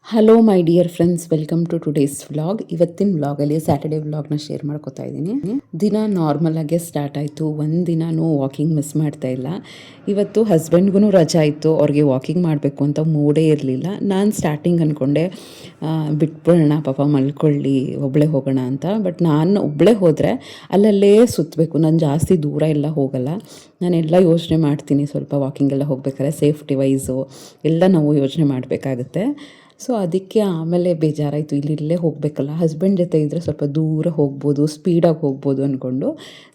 Hello my dear friends, welcome to today's vlog. ಇವತ್ತಿನ ವ್ಲಾಗಲ್ಲಿ Saturday ವ್ಲಾಗ್ನ ಶೇರ್ ಮಾಡ್ಕೋತಾ ಇದ್ದೀನಿ. ದಿನ ನಾರ್ಮಲ್ ಆಗೇ ಸ್ಟಾರ್ಟ್ ಆಯಿತು. ಒಂದು ದಿನಾನು ವಾಕಿಂಗ್ ಮಿಸ್ ಮಾಡ್ತಾ ಇಲ್ಲ. ಇವತ್ತು ಹಸ್ಬೆಂಡ್ಗೂ ರಜಾ ಇತ್ತು, ಅವ್ರಿಗೆ ವಾಕಿಂಗ್ ಮಾಡಬೇಕು ಅಂತ ಮೂಡೇ ಇರಲಿಲ್ಲ. ನಾನು ಸ್ಟಾರ್ಟಿಂಗ್ ಅಂದ್ಕೊಂಡೆ ಬಿಟ್ಬಿಡೋಣ, ಪಾಪ ಮಲ್ಕೊಳ್ಳಿ, ಒಬ್ಬಳೇ ಹೋಗೋಣ ಅಂತ. ಬಟ್ ನಾನು ಒಬ್ಬಳೇ ಹೋದರೆ ಅಲ್ಲಲ್ಲೇ ಸುತ್ತಬೇಕು, ನಾನು ಜಾಸ್ತಿ ದೂರ ಎಲ್ಲ ಹೋಗಲ್ಲ. ನಾನೆಲ್ಲ ಯೋಚನೆ ಮಾಡ್ತೀನಿ, ಸ್ವಲ್ಪ ವಾಕಿಂಗೆಲ್ಲ ಹೋಗ್ಬೇಕಾದ್ರೆ ಸೇಫ್ಟಿ ವೈಸು ಎಲ್ಲ ನಾವು ಯೋಚನೆ ಮಾಡಬೇಕಾಗುತ್ತೆ. ಸೊ ಅದಕ್ಕೆ ಆಮೇಲೆ ಬೇಜಾರಾಯಿತು, ಇಲ್ಲೇ ಹೋಗಬೇಕಲ್ಲ, ಹಸ್ಬೆಂಡ್ ಜೊತೆ ಇದ್ದರೆ ಸ್ವಲ್ಪ ದೂರ ಹೋಗ್ಬೋದು, ಸ್ಪೀಡಾಗಿ ಹೋಗ್ಬೋದು ಅಂದ್ಕೊಂಡು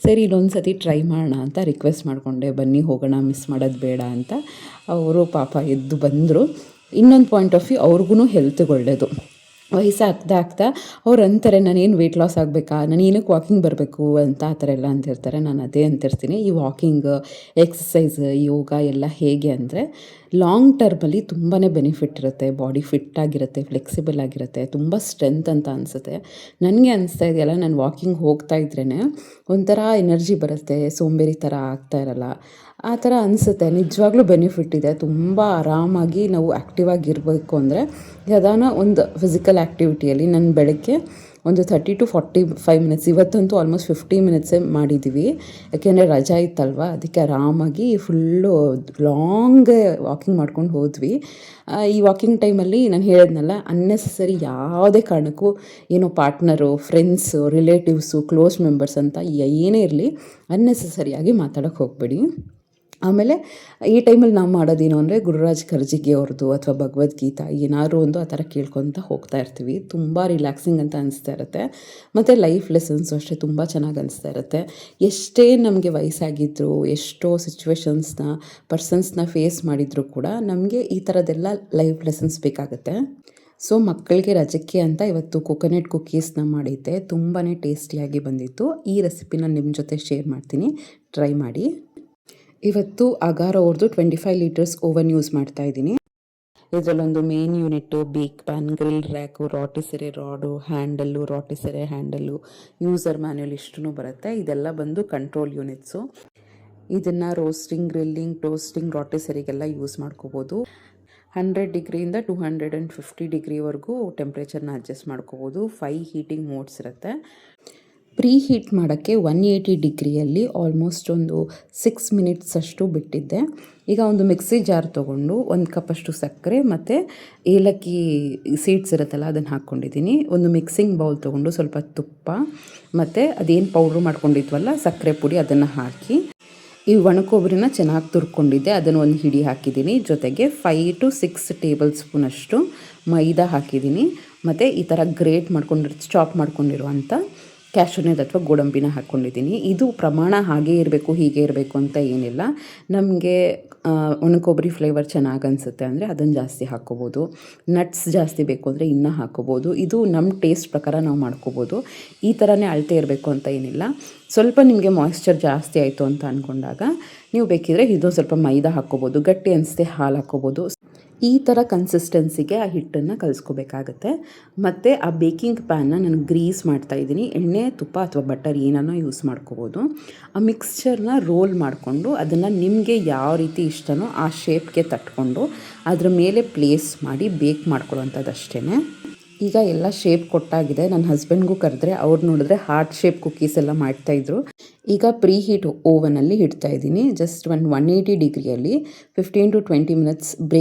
ಸರಿ ಇಲ್ಲೊಂದು ಸತಿ ಟ್ರೈ ಮಾಡೋಣ ಅಂತ ರಿಕ್ವೆಸ್ಟ್ ಮಾಡಿಕೊಂಡೆ, ಬನ್ನಿ ಹೋಗೋಣ, ಮಿಸ್ ಮಾಡೋದು ಬೇಡ ಅಂತ. ಅವರು ಪಾಪ ಎದ್ದು ಬಂದರು. ಇನ್ನೊಂದು ಪಾಯಿಂಟ್ ಆಫ್ ವ್ಯೂ, ಅವ್ರಿಗೂ ಹೆಲ್ತ್ಗೆ ಒಳ್ಳೆಯದು. ವಯಸ್ಸಾಗ್ತಾ ಅವ್ರು ಅಂತಾರೆ, ನಾನೇನು ವೆಯ್ಟ್ ಲಾಸ್ ಆಗಬೇಕಾ, ನಾನು ಏನಕ್ಕೆ ವಾಕಿಂಗ್ ಬರಬೇಕು ಅಂತ ಆ ಥರ ಎಲ್ಲ ಅಂತಿರ್ತಾರೆ. ನಾನು ಅದೇ ಅಂತಿರ್ತೀನಿ, ಈ ವಾಕಿಂಗ್, ಎಕ್ಸಸೈಸ್, ಯೋಗ ಎಲ್ಲ ಹೇಗೆ ಅಂದರೆ ಲಾಂಗ್ ಟರ್ಮಲ್ಲಿ ತುಂಬಾ ಬೆನಿಫಿಟ್ ಇರುತ್ತೆ. ಬಾಡಿ ಫಿಟ್ಟಾಗಿರುತ್ತೆ, ಫ್ಲೆಕ್ಸಿಬಲ್ ಆಗಿರುತ್ತೆ, ತುಂಬ ಸ್ಟ್ರೆಂತ್ ಅಂತ ಅನಿಸುತ್ತೆ. ನನಗೆ ಅನಿಸ್ತಾ ಇದೆಯಲ್ಲ, ನಾನು ವಾಕಿಂಗ್ ಹೋಗ್ತಾ ಇದ್ರೇ ಒಂಥರ ಎನರ್ಜಿ ಬರುತ್ತೆ, ಸೋಂಬೇರಿ ಥರ ಆಗ್ತಾ ಇರಲ್ಲ, ಆ ಥರ ಅನಿಸುತ್ತೆ. ನಿಜವಾಗ್ಲೂ ಬೆನಿಫಿಟ್ ಇದೆ. ತುಂಬ ಆರಾಮಾಗಿ ನಾವು ಆ್ಯಕ್ಟಿವ್ ಆಗಿರಬೇಕು ಅಂದರೆ ಯಾವುದಾನ ಒಂದು ಫಿಸಿಕಲ್ ಆ್ಯಕ್ಟಿವಿಟಿಯಲ್ಲಿ ನಾನು ಬೆಳಗ್ಗೆ ಒಂದು 30 to 45 ಮಿನಿಟ್ಸ್, ಇವತ್ತಂತೂ ಆಲ್ಮೋಸ್ಟ್ 50 ಮಿನಿಟ್ಸೇ ಮಾಡಿದ್ದೀವಿ. ಯಾಕೆಂದರೆ ರಜಾ ಇತ್ತಲ್ವ, ಅದಕ್ಕೆ ಆರಾಮಾಗಿ ಫುಲ್ಲು ಲಾಂಗ್ ವಾಕಿಂಗ್ ಮಾಡ್ಕೊಂಡು ಹೋದ್ವಿ. ಈ ವಾಕಿಂಗ್ ಟೈಮಲ್ಲಿ ನಾನು ಹೇಳಿದ್ನಲ್ಲ, ಅನ್ನೆಸೆಸರಿ ಯಾವುದೇ ಕಾರಣಕ್ಕೂ ಏನೋ partner, friends, relatives, close members ಅಂತ ಏನೇ ಇರಲಿ ಅನ್ನೆಸೆಸರಿಯಾಗಿ ಮಾತಾಡೋಕ್ಕೆ ಹೋಗಬೇಡಿ. ಆಮೇಲೆ ಈ ಟೈಮಲ್ಲಿ ನಾವು ಮಾಡೋದೇನು ಅಂದರೆ ಗುರುರಾಜ್ ಕರ್ಜಿಗಿ ಅವ್ರದ್ದು ಅಥವಾ ಭಗವದ್ಗೀತಾ ಏನಾದ್ರು ಒಂದು ಆ ಥರ ಕೇಳ್ಕೊತ ಹೋಗ್ತಾ ಇರ್ತೀವಿ. ತುಂಬ ರಿಲ್ಯಾಕ್ಸಿಂಗ್ ಅಂತ ಅನಿಸ್ತಾ ಇರುತ್ತೆ. ಮತ್ತು ಲೈಫ್ ಲೆಸನ್ಸು ಅಷ್ಟೇ ತುಂಬ ಚೆನ್ನಾಗಿ ಅನಿಸ್ತಾ ಇರುತ್ತೆ. ಎಷ್ಟೇ ನಮಗೆ ವಯಸ್ಸಾಗಿದ್ದರೂ, ಎಷ್ಟೋ ಪರ್ಸನ್ಸ್ನ ಫೇಸ್ ಮಾಡಿದರೂ ಕೂಡ ನಮಗೆ ಈ ಥರದ್ದೆಲ್ಲ ಲೈಫ್ ಲೆಸನ್ಸ್ ಬೇಕಾಗುತ್ತೆ. ಸೊ ಮಕ್ಕಳಿಗೆ ರಜಕ್ಕೆ ಅಂತ ಇವತ್ತು ಕೊಕೊನೆಟ್ ಕುಕ್ಕೀಸ್ನ ಮಾಡಿದ್ದೆ, ತುಂಬಾ ಟೇಸ್ಟಿಯಾಗಿ ಬಂದಿತ್ತು. ಈ ರೆಸಿಪಿನ ನಿಮ್ಮ ಜೊತೆ ಶೇರ್ ಮಾಡ್ತೀನಿ, ಟ್ರೈ ಮಾಡಿ. ಇವತ್ತು ಅಗಾರೋ ಅವ್ರದ್ದು 25 ಲೀಟರ್ಸ್ ಓವನ್ ಯೂಸ್ ಮಾಡ್ತಾ ಇದ್ದೀನಿ. ಇದರಲ್ಲೊಂದು main unit, bake pan, grill rack, rotisserie rod, handle, rotisserie handle, user manual ಇಷ್ಟೂ ಬರುತ್ತೆ. ಇದೆಲ್ಲ ಬಂದು ಕಂಟ್ರೋಲ್ ಯೂನಿಟ್ಸು. ಇದನ್ನು ರೋಸ್ಟಿಂಗ್, ಗ್ರಿಲ್ಲಿಂಗ್, ಟೋಸ್ಟಿಂಗ್, ರಾಟಿಸೆರಿಗೆಲ್ಲ ಯೂಸ್ ಮಾಡ್ಕೋಬೋದು. 100 ಡಿಗ್ರಿಯಿಂದ 250 ಡಿಗ್ರಿವರೆಗೂ ಟೆಂಪ್ರೇಚರ್ನ ಅಡ್ಜಸ್ಟ್ ಮಾಡ್ಕೋಬೋದು. 5 ಹೀಟಿಂಗ್ ಮೋಡ್ಸ್ ಇರುತ್ತೆ. ಪ್ರೀ ಹೀಟ್ ಮಾಡೋಕ್ಕೆ 180 ಡಿಗ್ರಿಯಲ್ಲಿ ಆಲ್ಮೋಸ್ಟ್ ಒಂದು 6 ಮಿನಿಟ್ಸ್ ಅಷ್ಟು ಬಿಟ್ಟಿದ್ದೆ. ಈಗ ಒಂದು ಮಿಕ್ಸಿ ಜಾರ್ ತೊಗೊಂಡು 1 ಕಪ್ಪಷ್ಟು ಸಕ್ಕರೆ ಮತ್ತು ಏಲಕ್ಕಿ ಸೀಡ್ಸ್ ಇರುತ್ತಲ್ಲ ಅದನ್ನು ಹಾಕ್ಕೊಂಡಿದ್ದೀನಿ. ಒಂದು ಮಿಕ್ಸಿಂಗ್ ಬೌಲ್ ತೊಗೊಂಡು ಸ್ವಲ್ಪ ತುಪ್ಪ ಮತ್ತು ಅದೇನು ಪೌಡ್ರು ಮಾಡ್ಕೊಂಡಿದ್ವಲ್ಲ ಸಕ್ಕರೆ ಪುಡಿ, ಅದನ್ನು ಹಾಕಿ ಈ ಒಣಕೊಬ್ಬರಿನ ಚೆನ್ನಾಗಿ ತುರ್ಕೊಂಡಿದ್ದೆ, ಅದನ್ನು ಒಂದು ಹಿಡಿ ಹಾಕಿದ್ದೀನಿ. ಜೊತೆಗೆ 5 to 6 ಟೇಬಲ್ ಸ್ಪೂನಷ್ಟು ಮೈದಾ ಹಾಕಿದ್ದೀನಿ. ಮತ್ತು ಈ ಥರ ಗ್ರೇಟ್ ಚಾಪ್ ಮಾಡ್ಕೊಂಡಿರುವಂಥ ಕ್ಯಾಶ್ಯೂನಟ್ ಅಥವಾ ಗೋಡಂಬಿನ ಹಾಕ್ಕೊಂಡಿದ್ದೀನಿ. ಇದು ಪ್ರಮಾಣ ಹಾಗೇ ಇರಬೇಕು, ಹೀಗೆ ಇರಬೇಕು ಅಂತ ಏನಿಲ್ಲ. ನಮಗೆ ಒಣಕೊಬ್ಬರಿ ಫ್ಲೇವರ್ ಚೆನ್ನಾಗಿ ಅನಿಸುತ್ತೆ ಅಂದರೆ ಅದನ್ನು ಜಾಸ್ತಿ ಹಾಕ್ಕೋಬೋದು. ನಟ್ಸ್ ಜಾಸ್ತಿ ಬೇಕು ಅಂದರೆ ಇನ್ನೂ ಹಾಕ್ಕೋಬೋದು. ಇದು ನಮ್ಮ ಟೇಸ್ಟ್ ಪ್ರಕಾರ ನಾವು ಮಾಡ್ಕೋಬೋದು. ಈ ಥರನೇ ಅಳತೆ ಇರಬೇಕು ಅಂತ ಏನಿಲ್ಲ. ಸ್ವಲ್ಪ ನಿಮಗೆ ಮಾಯ್ಶ್ಚರ್ ಜಾಸ್ತಿ ಆಯಿತು ಅಂತ ಅಂದ್ಕೊಂಡಾಗ ನೀವು ಬೇಕಿದ್ರೆ ಇದೊಂದು ಸ್ವಲ್ಪ ಮೈದಾ ಹಾಕ್ಕೋಬೋದು, ಗಟ್ಟಿ ಅನಿಸುತ್ತೆ ಹಾಲು ಹಾಕ್ಕೋಬೋದು. ಈ ಥರ ಕನ್ಸಿಸ್ಟೆನ್ಸಿಗೆ ಆ ಹಿಟ್ಟನ್ನು ಕಲಿಸ್ಕೋಬೇಕಾಗತ್ತೆ. ಮತ್ತು ಆ ಬೇಕಿಂಗ್ ಪ್ಯಾನ್ನ ನಾನು ಗ್ರೀಸ್ ಮಾಡ್ತಾಯಿದ್ದೀನಿ. ಎಣ್ಣೆ, ತುಪ್ಪ ಅಥವಾ ಬಟರ್ ಏನನ್ನೋ ಯೂಸ್ ಮಾಡ್ಕೋಬೋದು. ಆ ಮಿಕ್ಸ್ಚರ್ನ ರೋಲ್ ಮಾಡಿಕೊಂಡು ಅದನ್ನು ನಿಮಗೆ ಯಾವ ರೀತಿ ಇಷ್ಟನೋ ಆ ಶೇಪ್ಗೆ ತಟ್ಕೊಂಡು ಅದರ ಮೇಲೆ ಪ್ಲೇಸ್ ಮಾಡಿ ಬೇಕ್ ಮಾಡ್ಕೊಳ್ಳೋವಂಥದ್ದು ಅಷ್ಟೇ. ಈಗ ಎಲ್ಲ ಶೇಪ್ ಕೊಟ್ಟಾಗಿದೆ. ನನ್ನ ಹಸ್ಬೆಂಡ್ಗೂ ಕರೆದ್ರೆ ಅವ್ರು ನೋಡಿದ್ರೆ ಹಾರ್ಟ್ ಶೇಪ್ ಕುಕ್ಕೀಸ್ ಎಲ್ಲ ಮಾಡ್ತಾಯಿದ್ರು. ಈಗ ಪ್ರೀ ಹೀಟ್ ಓವನಲ್ಲಿ ಇಡ್ತಾಯಿದ್ದೀನಿ. ಜಸ್ಟ್ 180 ಡಿಗ್ರಿಯಲ್ಲಿ 15 to 20 ಮಿನಿಟ್ಸ್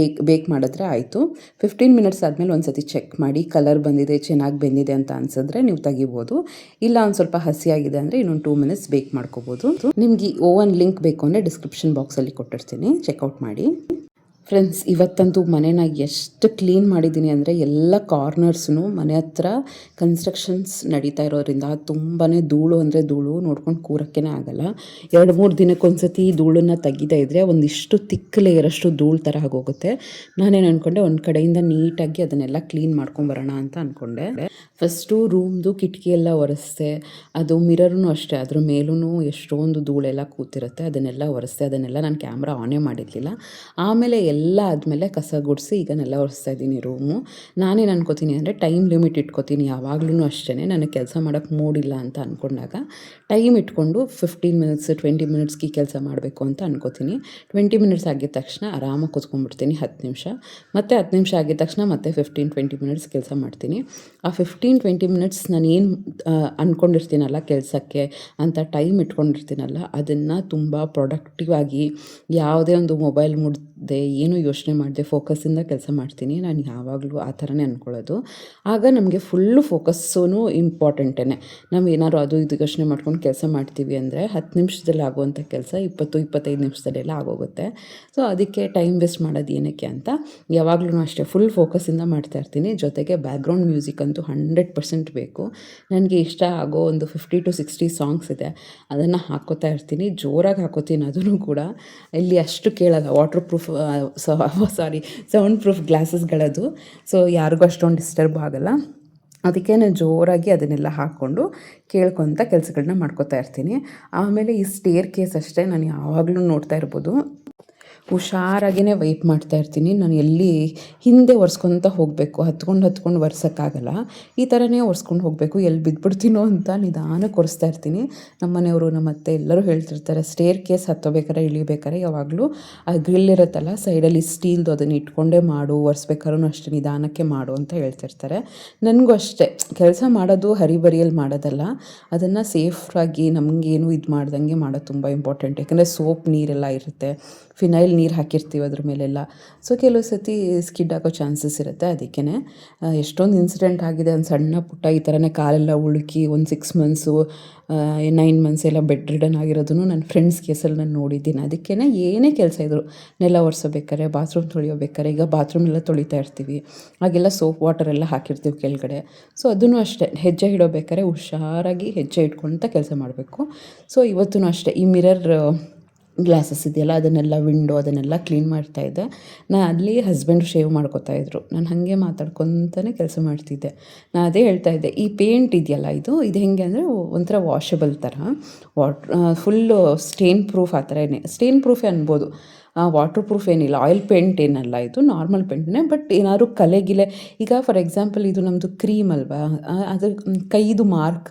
ಬೇಕ್ ಮಾಡಿದ್ರೆ ಆಯಿತು. 15 ಮಿನಿಟ್ಸ್ ಆದಮೇಲೆ ಒಂದು ಸತಿ ಚೆಕ್ ಮಾಡಿ, ಕಲರ್ ಬಂದಿದೆ, ಚೆನ್ನಾಗಿ ಬೆಂದಿದೆ ಅಂತ ಅನಿಸಿದ್ರೆ ನೀವು ತೆಗಿಬೋದು. ಇಲ್ಲ ಒಂದು ಸ್ವಲ್ಪ ಹಸಿಯಾಗಿದೆ ಅಂದರೆ ಇನ್ನೊಂದು 2 ಮಿನಿಟ್ಸ್ ಬೇಕ್ ಮಾಡ್ಕೋಬೋದು. ನಿಮ್ಗೆ ಈ ಓವನ್ ಲಿಂಕ್ ಬೇಕು ಅಂದರೆ ಡಿಸ್ಕ್ರಿಪ್ಷನ್ ಬಾಕ್ಸಲ್ಲಿ ಕೊಟ್ಟಿರ್ತೀನಿ, ಚೆಕ್ಔಟ್ ಮಾಡಿ. ಫ್ರೆಂಡ್ಸ್, ಇವತ್ತಂತೂ ಮನೇನ ಎಷ್ಟು ಕ್ಲೀನ್ ಮಾಡಿದ್ದೀನಿ ಅಂದರೆ ಎಲ್ಲ ಕಾರ್ನರ್ಸ್ನು ಮನೆ ಹತ್ರ ಕನ್ಸ್ಟ್ರಕ್ಷನ್ಸ್ ನಡೀತಾ ಇರೋದ್ರಿಂದ ತುಂಬಾ ಧೂಳು ಅಂದರೆ ಧೂಳು, ನೋಡ್ಕೊಂಡು ಕೂರಕ್ಕೇ ಆಗಲ್ಲ. 2-3 ದಿನಕ್ಕೊಂದು ಸತಿ ಧೂಳನ್ನು ತೆಗಿತಾ ಇದ್ದರೆ ಒಂದಿಷ್ಟು ತಿಕ್ ಲೇಯರಷ್ಟು ಧೂಳು ಥರ ಆಗೋಗುತ್ತೆ. ನಾನೇನು ಅಂದ್ಕೊಂಡೆ, ಒಂದು ಕಡೆಯಿಂದ ನೀಟಾಗಿ ಅದನ್ನೆಲ್ಲ ಕ್ಲೀನ್ ಮಾಡ್ಕೊಂಬರೋಣ ಅಂತ ಅಂದ್ಕೊಂಡೆ. ಫಸ್ಟು ರೂಮ್ದು ಕಿಟಕಿ ಎಲ್ಲ ಒರೆಸ್ದೆ, ಅದು ಮಿರರ್ನೂ ಅಷ್ಟೇ, ಅದ್ರ ಮೇಲೂ ಎಷ್ಟೊಂದು ಧೂಳೆಲ್ಲ ಕೂತಿರುತ್ತೆ, ಅದನ್ನೆಲ್ಲ ಒರೆಸ್ದೆ. ಅದನ್ನೆಲ್ಲ ನಾನು ಕ್ಯಾಮ್ರಾ ಆನೇ ಮಾಡಿರಲಿಲ್ಲ. ಆಮೇಲೆ ಎಲ್ಲ ಆದಮೇಲೆ ಕಸ ಗುಡಿಸಿ ಈಗ ನೆಲ ಒರೆಸ್ತಾ ಇದ್ದೀನಿ ರೂಮು. ನಾನೇನು ಅನ್ಕೋತೀನಿ ಅಂದರೆ ಟೈಮ್ ಲಿಮಿಟ್ ಇಟ್ಕೋತೀನಿ ಯಾವಾಗ್ಲೂ ಅಷ್ಟೇ. ನನಗೆ ಕೆಲಸ ಮಾಡೋಕ್ಕೆ ಮೂಡಿಲ್ಲ ಅಂತ ಅಂದ್ಕೊಂಡಾಗ ಟೈಮ್ ಇಟ್ಕೊಂಡು 15 ಮಿನಿಟ್ಸ್ 20 ಮಿನಿಟ್ಸ್ಗೆ ಕೆಲಸ ಮಾಡಬೇಕು ಅಂತ ಅನ್ಕೋತೀನಿ. 20 ಮಿನಿಟ್ಸ್ ಆಗಿದ ತಕ್ಷಣ ಆರಾಮಾಗಿ ಕೂತ್ಕೊಂಡ್ಬಿಡ್ತೀನಿ 10 ನಿಮಿಷ. ಮತ್ತು 10 ನಿಮಿಷ ಆಗಿದ ತಕ್ಷಣ ಮತ್ತೆ 15-20 ಮಿನಿಟ್ಸ್ ಕೆಲಸ ಮಾಡ್ತೀನಿ. ಆ 15-20 ಮಿನಿಟ್ಸ್ ನಾನು ಏನು ಅಂದ್ಕೊಂಡಿರ್ತೀನಲ್ಲ ಕೆಲಸಕ್ಕೆ ಅಂತ ಟೈಮ್ ಇಟ್ಕೊಂಡಿರ್ತೀನಲ್ಲ, ಅದನ್ನು ತುಂಬ ಪ್ರೊಡಕ್ಟಿವ್ ಆಗಿ ಯಾವುದೇ ಒಂದು ಮೊಬೈಲ್ ಮುಟ್ದೆ ಏನೂ ಯೋಚನೆ ಮಾಡದೆ ಫೋಕಸ್ಸಿಂದ ಕೆಲಸ ಮಾಡ್ತೀನಿ. ನಾನು ಯಾವಾಗಲೂ ಆ ಥರನೇ ಅಂದ್ಕೊಳ್ಳೋದು. ಆಗ ನಮಗೆ ಫುಲ್ಲು ಫೋಕಸ್ಸೂ ಇಂಪಾರ್ಟೆಂಟೇ. ನಾವು ಏನಾದ್ರು ಅದು ಇದು ಯೋಚನೆ ಮಾಡ್ಕೊಂಡು ಕೆಲಸ ಮಾಡ್ತೀವಿ ಅಂದರೆ 10 ನಿಮಿಷದಲ್ಲಿ ಆಗುವಂಥ ಕೆಲಸ 20-25 ನಿಮಿಷದಲ್ಲೆಲ್ಲ ಆಗೋಗುತ್ತೆ. ಸೊ ಅದಕ್ಕೆ ಟೈಮ್ ವೇಸ್ಟ್ ಮಾಡೋದು ಏನಕ್ಕೆ ಅಂತ ಯಾವಾಗಲೂ ಅಷ್ಟೇ ಫುಲ್ ಫೋಕಸ್ಸಿಂದ ಮಾಡ್ತಾಯಿರ್ತೀನಿ. ಜೊತೆಗೆ ಬ್ಯಾಕ್ಗ್ರೌಂಡ್ ಮ್ಯೂಸಿಕ್ ಅಂತೂ 100% ಬೇಕು. ನನಗೆ ಇಷ್ಟ ಆಗೋ ಒಂದು 50-60 ಸಾಂಗ್ಸ್ ಇದೆ, ಅದನ್ನು ಹಾಕ್ಕೋತಾ ಇರ್ತೀನಿ. ಜೋರಾಗಿ ಹಾಕೋತೀನಿ ಅದನ್ನು ಕೂಡ. ಇಲ್ಲಿ ಅಷ್ಟು ಕೇಳಲ್ಲ, ವಾಟರ್ ಪ್ರೂಫ್ ಸೌಂಡ್ ಪ್ರೂಫ್ ಗ್ಲಾಸಸ್ಗಳದು. ಸೊ ಯಾರಿಗೂ ಅಷ್ಟೊಂದು ಡಿಸ್ಟರ್ಬ್ ಆಗೋಲ್ಲ. ಅದಕ್ಕೆ ನಾನು ಜೋರಾಗಿ ಅದನ್ನೆಲ್ಲ ಹಾಕ್ಕೊಂಡು ಕೇಳ್ಕೊತ ಕೆಲಸಗಳನ್ನ ಮಾಡ್ಕೋತಾ ಇರ್ತೀನಿ. ಆಮೇಲೆ ಈ ಸ್ಟೇರ್ ಕೇಸ್ ಅಷ್ಟೇ, ನಾನು ಯಾವಾಗಲೂ ನೋಡ್ತಾ ಇರ್ಬೋದು ಹುಷಾರಾಗಿಯೇ ವೈಪ್ ಮಾಡ್ತಾ ಇರ್ತೀನಿ. ನಾನು ಎಲ್ಲಿ ಹಿಂದೆ ಒರೆಸ್ಕೊತ ಹೋಗಬೇಕು, ಹತ್ಕೊಂಡು ಒರೆಸೋಕ್ಕಾಗಲ್ಲ. ಈ ಥರನೇ ಒರೆಸ್ಕೊಂಡು ಹೋಗಬೇಕು, ಎಲ್ಲಿ ಬಿದ್ದುಬಿಡ್ತೀನೋ ಅಂತ ನಿಧಾನಕ್ಕೆ ಒರೆಸ್ತಾ ಇರ್ತೀನಿ. ನಮ್ಮ ಮನೆಯವರು ನಮ್ಮ ಅತ್ತೆ ಎಲ್ಲರೂ ಹೇಳ್ತಿರ್ತಾರೆ, ಸ್ಟೇರ್ ಕೇಸ್ ಹತ್ತಬೇಕಾರೆ ಇಳಿಬೇಕಾರೆ ಯಾವಾಗಲೂ ಆ ಗ್ರಿಲ್ ಇರುತ್ತಲ್ಲ ಸೈಡಲ್ಲಿ ಸ್ಟೀಲ್ದು, ಅದನ್ನು ಇಟ್ಕೊಂಡೇ ಮಾಡು, ಒರೆಸ್ಬೇಕಾದ್ರೂ ಅಷ್ಟೇ ನಿಧಾನಕ್ಕೆ ಮಾಡು ಅಂತ ಹೇಳ್ತಿರ್ತಾರೆ. ನನಗೂ ಅಷ್ಟೇ, ಕೆಲಸ ಮಾಡೋದು ಹರಿಬರಿಯಲ್ಲಿ ಮಾಡೋದಲ್ಲ, ಅದನ್ನು ಸೇಫಾಗಿ ನಮಗೇನು ಇದು ಮಾಡ್ದಂಗೆ ಮಾಡೋದು ತುಂಬ ಇಂಪಾರ್ಟೆಂಟ್. ಯಾಕಂದರೆ ಸೋಪ್ ನೀರೆಲ್ಲ ಇರುತ್ತೆ, ಫಿನೈಲ್ ನೀರು ಹಾಕಿರ್ತೀವಿ ಅದ್ರ ಮೇಲೆಲ್ಲ. ಸೊ ಕೆಲವು ಸತಿ ಸ್ಕಿಡ್ ಆಗೋ ಚಾನ್ಸಸ್ ಇರುತ್ತೆ. ಅದಕ್ಕೇ ಎಷ್ಟೊಂದು ಇನ್ಸಿಡೆಂಟ್ ಆಗಿದೆ. ಒಂದು ಸಣ್ಣ ಪುಟ್ಟ ಈ ಥರನೇ ಕಾಲೆಲ್ಲ ಉಳುಕಿ ಒಂದು 6 ಮಂತ್ಸು 9 ಮಂತ್ಸ್ ಎಲ್ಲ ಬೆಡ್ ರಿಡನ್ ಆಗಿರೋದನ್ನು ನನ್ನ ಫ್ರೆಂಡ್ಸ್ ಕೇಸಲ್ಲಿ ನಾನು ನೋಡಿದ್ದೀನಿ. ಅದಕ್ಕೇ ಏನೇ ಕೆಲಸ ಇದ್ದರು, ನೆಲ ಒರೆಸೋಬೇಕಾರೆ, ಬಾತ್ರೂಮ್ ತೊಳಿಯೋಬೇಕಾರೆ, ಈಗ ಬಾತ್ರೂಮೆಲ್ಲ ತೊಳಿತಾ ಇರ್ತೀವಿ, ಆಗೆಲ್ಲ ಸೋಪ್ ವಾಟರ್ ಎಲ್ಲ ಹಾಕಿರ್ತೀವಿ ಕೆಳಗಡೆ. ಸೊ ಅದನ್ನು ಅಷ್ಟೇ, ಹೆಜ್ಜೆ ಇಡೋಬೇಕಾರೆ ಹುಷಾರಾಗಿ ಹೆಜ್ಜೆ ಇಟ್ಕೊಳ್ತಾ ಕೆಲಸ ಮಾಡಬೇಕು. ಸೊ ಇವತ್ತೂ ಅಷ್ಟೇ ಈ ಮಿರರ್ ಗ್ಲಾಸಸ್ ಇದೆಯಲ್ಲ ಅದನ್ನೆಲ್ಲ ವಿಂಡೋ ಅದನ್ನೆಲ್ಲ ಕ್ಲೀನ್ ಮಾಡ್ತಾಯಿದ್ದೆ. ಅಲ್ಲಿ ಹಸ್ಬೆಂಡು ಶೇವ್ ಮಾಡ್ಕೋತಾಯಿದ್ರು, ನಾನು ಹಾಗೆ ಮಾತಾಡ್ಕೊತಾನೆ ಕೆಲಸ ಮಾಡ್ತಿದ್ದೆ. ನಾನು ಅದೇ ಹೇಳ್ತಾಯಿದ್ದೆ, ಈ ಪೇಂಟ್ ಇದೆಯಲ್ಲ ಇದು ಹೆಂಗೆ ಅಂದರೆ ಒಂಥರ ವಾಷಬಲ್ ಥರ, ಫುಲ್ಲು ಸ್ಟೇನ್ ಪ್ರೂಫ್ ಆ ಥರನೇ, ಸ್ಟೇನ್ ಪ್ರೂಫೇ ಅನ್ಬೋದು, ವಾಟರ್ ಪ್ರೂಫ್ ಏನಿಲ್ಲ, ಆಯಿಲ್ ಪೇಂಟ್ ಏನಲ್ಲ, ಇದು ನಾರ್ಮಲ್ ಪೇಂಟ್ನೇ. ಬಟ್ ಏನಾದ್ರು ಕಲೆ ಈಗ ಫಾರ್ ಎಕ್ಸಾಂಪಲ್ ಇದು ನಮ್ಮದು ಕ್ರೀಮ್ ಅಲ್ವಾ, ಅದು ಕೈದು ಮಾರ್ಕ್,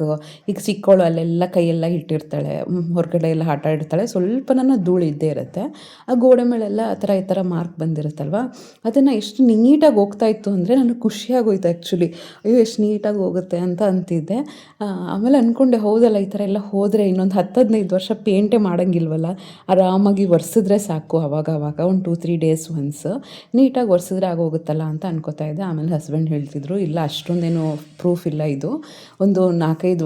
ಈಗ ಚಿಕ್ಕವಳು ಅಲ್ಲೆಲ್ಲ ಕೈಯೆಲ್ಲ ಇಟ್ಟಿರ್ತಾಳೆ, ಹೊರಗಡೆ ಎಲ್ಲ ಆಟ ಆಡಿರ್ತಾಳೆ, ಸ್ವಲ್ಪ ನನ್ನ ಧೂಳು ಇದ್ದೇ ಇರುತ್ತೆ, ಆ ಗೋಡೆ ಮೇಲೆಲ್ಲ ಈ ಥರ ಮಾರ್ಕ್ ಬಂದಿರುತ್ತಲ್ವ, ಅದನ್ನು ಎಷ್ಟು ನೀಟಾಗಿ ಹೋಗ್ತಾ ಇತ್ತು ಅಂದರೆ ನನಗೆ ಖುಷಿಯಾಗೋಯ್ತು ಆ್ಯಕ್ಚುಲಿ. ಅಯ್ಯೋ ಎಷ್ಟು ನೀಟಾಗಿ ಹೋಗುತ್ತೆ ಅಂತ ಅಂತಿದ್ದೆ. ಆಮೇಲೆ ಅಂದ್ಕೊಂಡೆ, ಹೌದಲ್ಲ ಈ ಥರ ಎಲ್ಲ ಹೋದರೆ ಇನ್ನೊಂದು 10-15 ವರ್ಷ ಪೇಂಟೇ ಮಾಡೋಂಗಿಲ್ವಲ್ಲ, ಆರಾಮಾಗಿ ಒರೆಸಿದ್ರೆ ಸಾಕು, ಅವಾಗ ಒಂದು 2-3 ಡೇಸ್ ಒನ್ಸ್ ನೀಟಾಗಿ ಒರೆಸಿದ್ರೆ ಆಗೋಗುತ್ತಲ್ಲ ಅಂತ ಅನ್ಕೋತಾ ಇದ್ದೆ. ಆಮೇಲೆ ಹಸ್ಬೆಂಡ್ ಹೇಳ್ತಿದ್ರು, ಇಲ್ಲ ಅಷ್ಟೊಂದೇನು ಪ್ರೂಫ್ ಇಲ್ಲ, ಇದು ಒಂದು 4-5